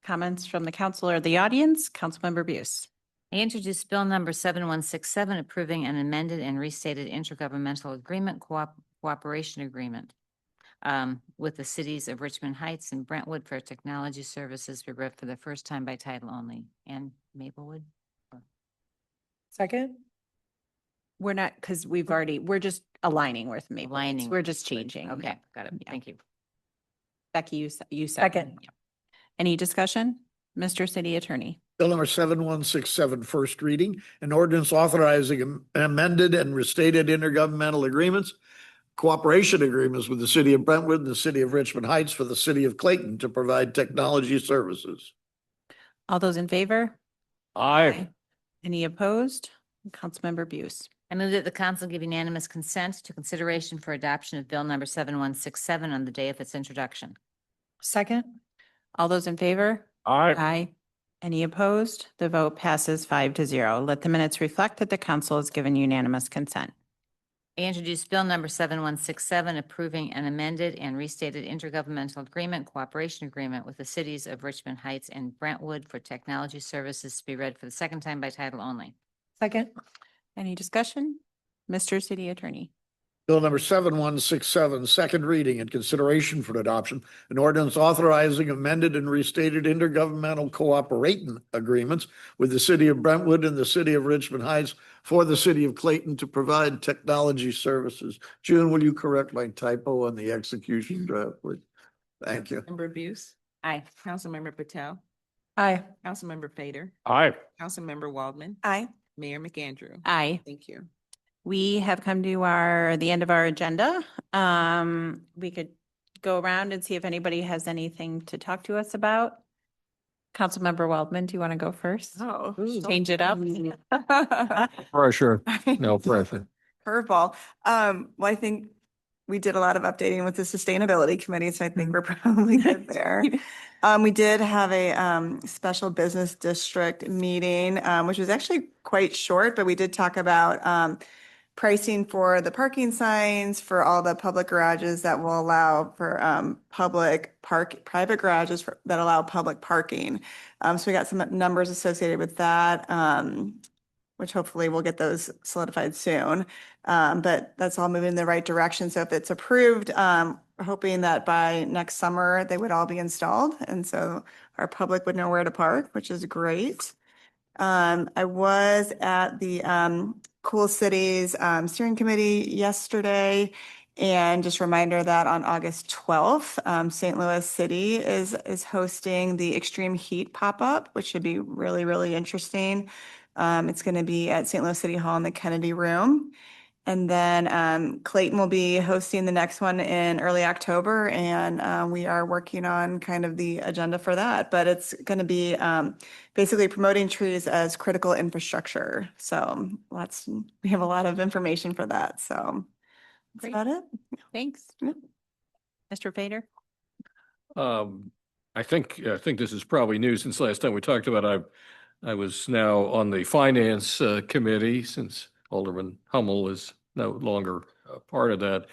comments from the council or the audience, Councilmember Buse. I introduce Bill number 7167, approving an amended and restated intergovernmental agreement, cooperation agreement with the cities of Richmond Heights and Brentwood for technology services be read for the first time by title only. And Maplewood. Second. We're not, because we're just aligning with Maple. Aligning. We're just changing. Okay, Yeah. got it. Yeah. Thank you. Becky, you Second. second. Yeah. Any discussion? Mr. City Attorney. Bill number 7167, first reading, an ordinance authorizing amended and restated intergovernmental agreements, cooperation agreements with the city of Brentwood and the city of Richmond Heights for the city of Clayton to provide technology services. All those in favor? Aye. Any opposed? Councilmember Buse. I move that the council give unanimous consent to consideration for adoption of Bill number 7167 on the day of its introduction. Second. All those in favor? Aye. Aye. Any opposed? The vote passes 5-0. Let the minutes reflect that the council has given unanimous consent. I introduce Bill number 7167, approving an amended and restated intergovernmental agreement, cooperation agreement with the cities of Richmond Heights and Brentwood for technology services to be read for the second time by title only. Second. Any discussion? Mr. City Attorney. Bill number 7167, second reading and consideration for adoption. An ordinance authorizing amended and restated intergovernmental cooperation agreements with the city of Brentwood and the city of Richmond Heights for the city of Clayton to provide technology services. June, will you correct my typo on the execution draft, please? Thank you. Member Buse, Aye. Councilmember Patel, Aye. Councilmember Fader, Aye. Councilmember Waldman, Aye. Mayor McAndrew. Aye. Thank you. We have come to the end of our agenda. We could go around and see if anybody has anything to talk to us about. Councilmember Waldman, do you want to go first? Oh. Change it up. Pressure, no pressure. Curveball. Well, I think we did a lot of updating with the sustainability committee, so I think we're probably good there. We did have a special business district meeting, which was actually quite short, but we did talk about pricing for the parking signs for all the public garages that will allow for private garages that allow public parking. So we got some numbers associated with that, which hopefully we'll get those solidified soon. But that's all moving in the right direction. So if it's approved, hoping that by next summer they would all be installed. And so our public would know where to park, which is great. I was at the Cool Cities Steering Committee yesterday. And just a reminder that on August 12th, St. Louis City is hosting the Extreme Heat Pop-Up, which should be really, really interesting. It's going to be at St. Louis City Hall in the Kennedy Room. And then Clayton will be hosting the next one in early October, and we are working on kind of the agenda for that. But it's going to be basically promoting trees as critical infrastructure. So we have a lot of information for that. So that's Great. about it. Thanks. Yeah. Mr. Fader? I think this is probably new since last time we talked about it. I was now on the finance committee since Alderman Hummel is no longer a part of that.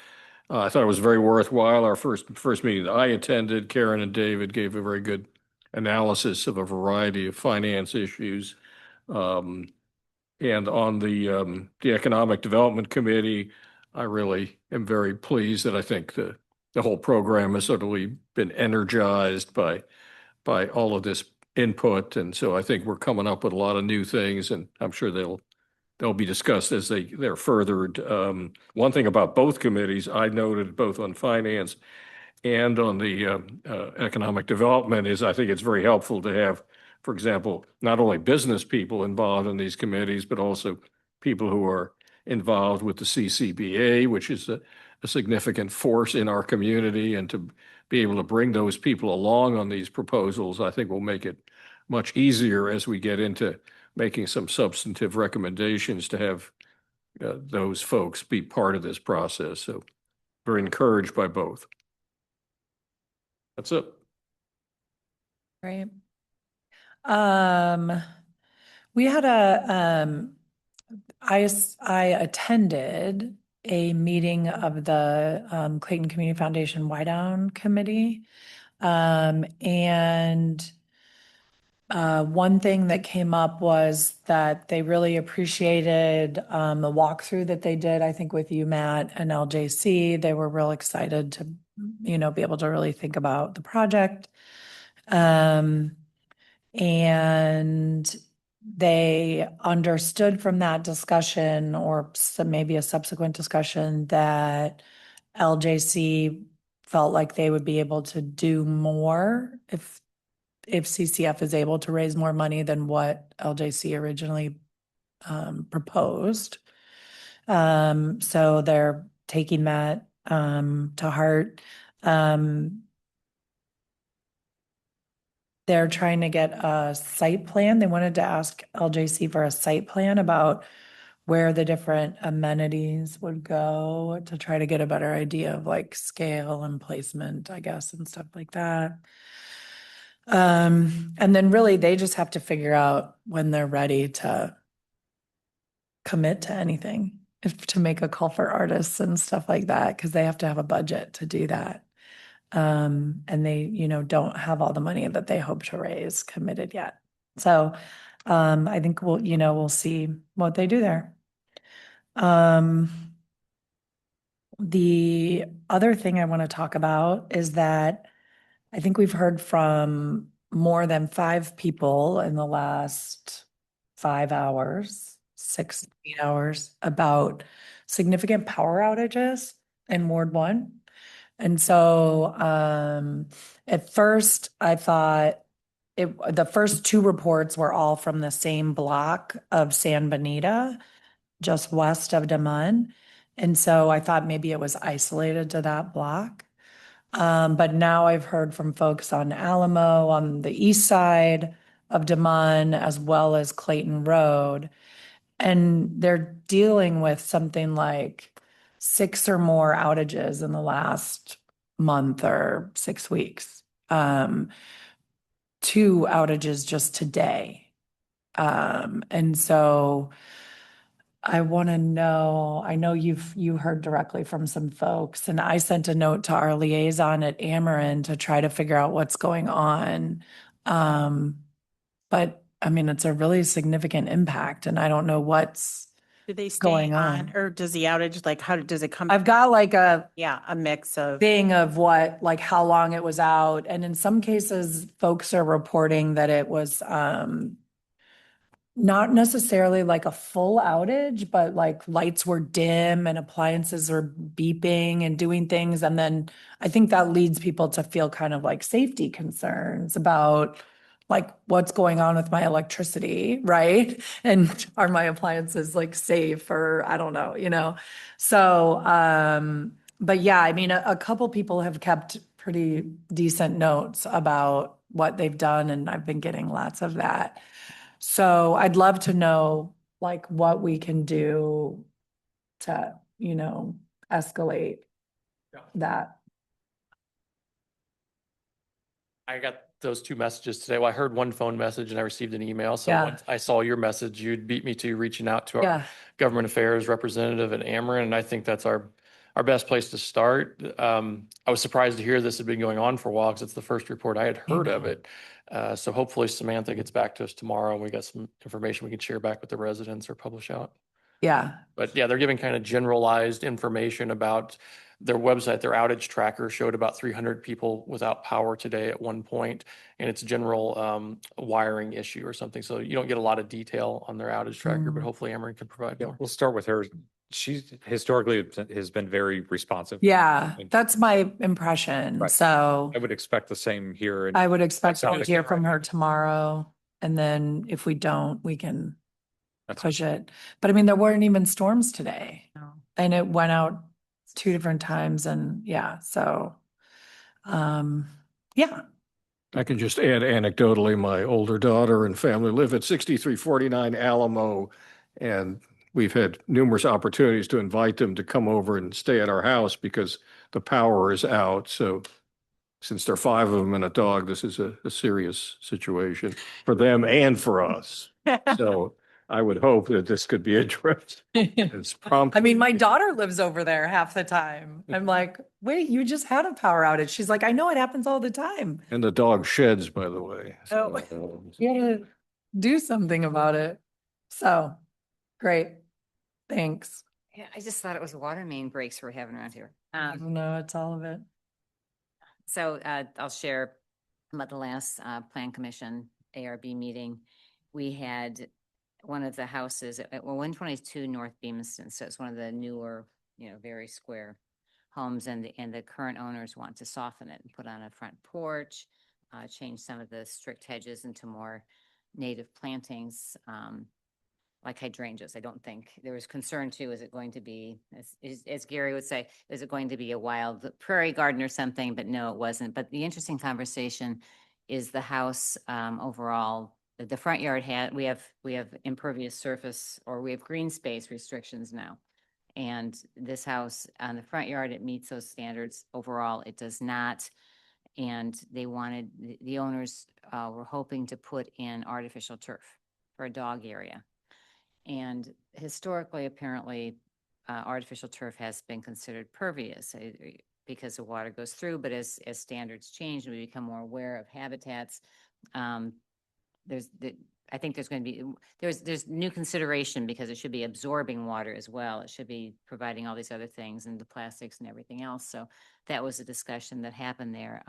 I thought it was very worthwhile. Our first meeting that I attended, Karen and David gave a very good analysis of a variety of finance issues. And on the Economic Development Committee, I really am very pleased that I think the whole program has certainly been energized by all of this input. And so I think we're coming up with a lot of new things, and I'm sure they'll be discussed as they're furthered. One thing about both committees, I noted both on finance and on the economic development, is I think it's very helpful to have, for example, not only business people involved in these committees, but also people who are involved with the CCBA, which is a significant force in our community, and to be able to bring those people along on these proposals, I think will make it much easier as we get into making some substantive recommendations to have those folks be part of this process. So very encouraged by both. That's it. Right. We had I attended a meeting of the Clayton Community Foundation Down Committee. And one thing that came up was that they really appreciated the walkthrough that they did, I think with UMAT and LJC. They were real excited to, be able to really think about the project. And they understood from that discussion, or maybe a subsequent discussion, that LJC felt like they would be able to do more if CCF is able to raise more money than what LJC originally proposed. So they're taking that to heart. They're trying to get a site plan. They wanted to ask LJC for a site plan about where the different amenities would go, to try to get a better idea of like scale and placement, I guess, and stuff like that. And then really they just have to figure out when they're ready to commit to anything, to make a call for artists and stuff like that, because they have to have a budget to do that. And they, don't have all the money that they hope to raise committed yet. So I think we'll see what they do there. The other thing I want to talk about is that I think we've heard from more than 5 people in the last 5 hours, 6, 8 hours about significant power outages in Ward 1. And so at first I thought the first 2 reports were all from the same block of San Benita, just west of Des Moines. And so I thought maybe it was isolated to that block. But now I've heard from folks on Alamo, on the east side of Des Moines, as well as Clayton Road. And they're dealing with something like 6 or more outages in the last month or 6 weeks. 2 outages just today. And so I want to know, I know you heard directly from some folks, and I sent a note to our liaison at Ameren to try to figure out what's going on. But I mean, it's a really significant impact, and I don't know what's Do they stay going on, on. or does the outage, like, how does it come? I've got like a A mix of. thing of what, like how long it was out. And in some cases, folks are reporting that it was not necessarily like a full outage, but like lights were dim and appliances were beeping and doing things. And then I think that leads people to feel kind of like safety concerns about like what's going on with my electricity, right? And are my appliances like safe, or I don't know, you know? So, but yeah, I mean, a couple people have kept pretty decent notes about what they've done, and I've been getting lots of that. So I'd love to know like what we can do to, escalate that. I got those 2 messages today. Well, I heard one phone message and I received an email. So Yeah. once I saw your message, you'd beat me to reaching out to our Yeah. government affairs representative at Ameren. And I think that's our best place to start. I was surprised to hear this had been going on for a while because it's the first report I had heard of it. So hopefully Samantha gets back to us tomorrow and we got some information we can share back with the residents or publish out. Yeah. But yeah, they're giving kind of generalized information about their website. Their outage tracker showed about 300 people without power today at one point, and it's general wiring issue or something. So you don't get a lot of detail on their outage tracker, but hopefully Ameren can provide Yeah, more. we'll start with her. She's historically has been very responsive. Yeah, that's my impression. Right. So I would expect the same here. And I would expect sounds to like hear you're from right. her tomorrow. And then if we don't, we can That's- push it. But I mean, there weren't even storms today. No. And it went out 2 different times, and yeah, so yeah. I can just add anecdotally, my older daughter and family live at 6349 Alamo. And we've had numerous opportunities to invite them to come over and stay at our house because the power is out. So since there are 5 of them and a dog, this is a serious situation for them and for us. So I would hope that this could be addressed as promptly. I mean, my daughter lives over there half the time. I'm like, wait, you just had a power outage. She's like, I know it happens all the time. And the dog sheds, by the way. Oh. So, You gotta do something about it. So, great. Thanks. Yeah, I just thought it was water main breaks we're having around here. No, it's all of it. So I'll share about the last Plan Commission ARB meeting. We had one of the houses at 122 North Beamiston. So it's one of the newer, very square homes, and the current owners want to soften it and put on a front porch, change some of the strict hedges into more native plantings, like hydrangeas. I don't think there was concern too. Is it going to be, as Gary would say, is it going to be a wild prairie garden or something? But no, it wasn't. But the interesting conversation is the house overall. The front yard we have impervious surface, or we have green space restrictions now. And this house on the front yard, it meets those standards. Overall, it does not. And they wanted, the owners were hoping to put in artificial turf for a dog area. And historically, apparently, artificial turf has been considered pervious because the water goes through. But as standards change and we become more aware of habitats, I think there's going to be, there's new consideration because it should be absorbing water as well. It should be providing all these other things and the plastics and everything else. So that was a discussion that happened there.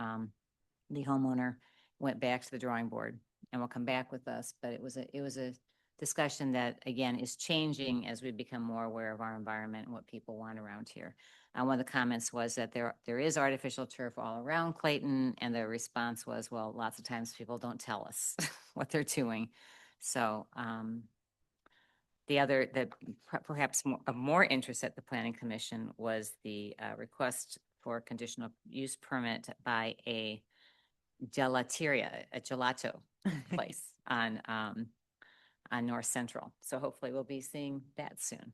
The homeowner went back to the drawing board and will come back with us, but it was a discussion that, again, is changing as we become more aware of our environment and what people want around here. One of the comments was that there is artificial turf all around Clayton, and the response was, well, lots of times people don't tell us what they're doing. So the other, that perhaps of more interest at the Planning Commission was the request for conditional use permit by a gelateria, a gelato place on North Central. So hopefully we'll be seeing that soon.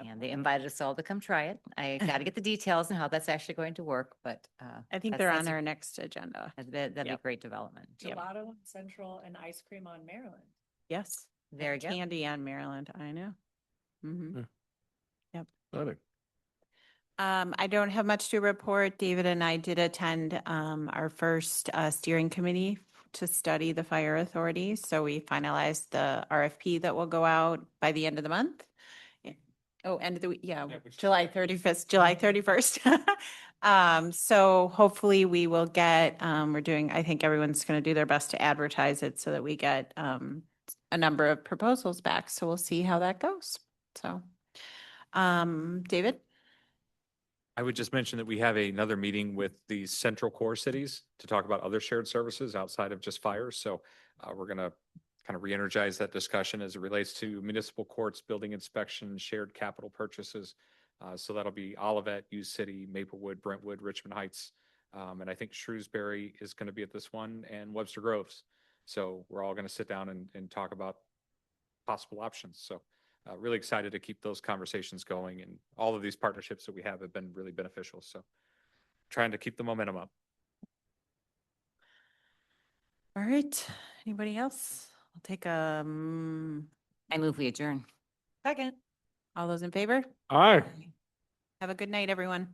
And they invited us all to come try it. I got to get the details and how that's actually going to work, but I think that's- they're that's on a- our next agenda. that'd be a Yep. great development. Yep. Gelato on Central and ice cream on Maryland. Yes. There you go. Candy on Maryland, I know. Mhm. Exciting. I don't have much to report. David and I did attend our first steering committee to study the fire authority. So we finalized the RFP that will go out by the end of the month. Yeah. Oh, end of the week, yeah, July 31st, July 31st. So hopefully we will get, I think everyone's going to do their best to advertise it so that we get a number of proposals back. So we'll see how that goes. So, David? I would just mention that we have another meeting with the central core cities to talk about other shared services outside of just fire. So we're going to kind of re-energize that discussion as it relates to municipal courts, building inspection, shared capital purchases. So that'll be Olivet, U City, Maplewood, Brentwood, Richmond Heights. And I think Shrewsbury is going to be at this one, and Webster Groves. So we're all going to sit down and talk about possible options. So really excited to keep those conversations going, and all of these partnerships that we have been really beneficial. So trying to keep the momentum up. All right. Anybody else? I'll take I move we adjourn. second. All those in favor? Aye. Have a good night, everyone.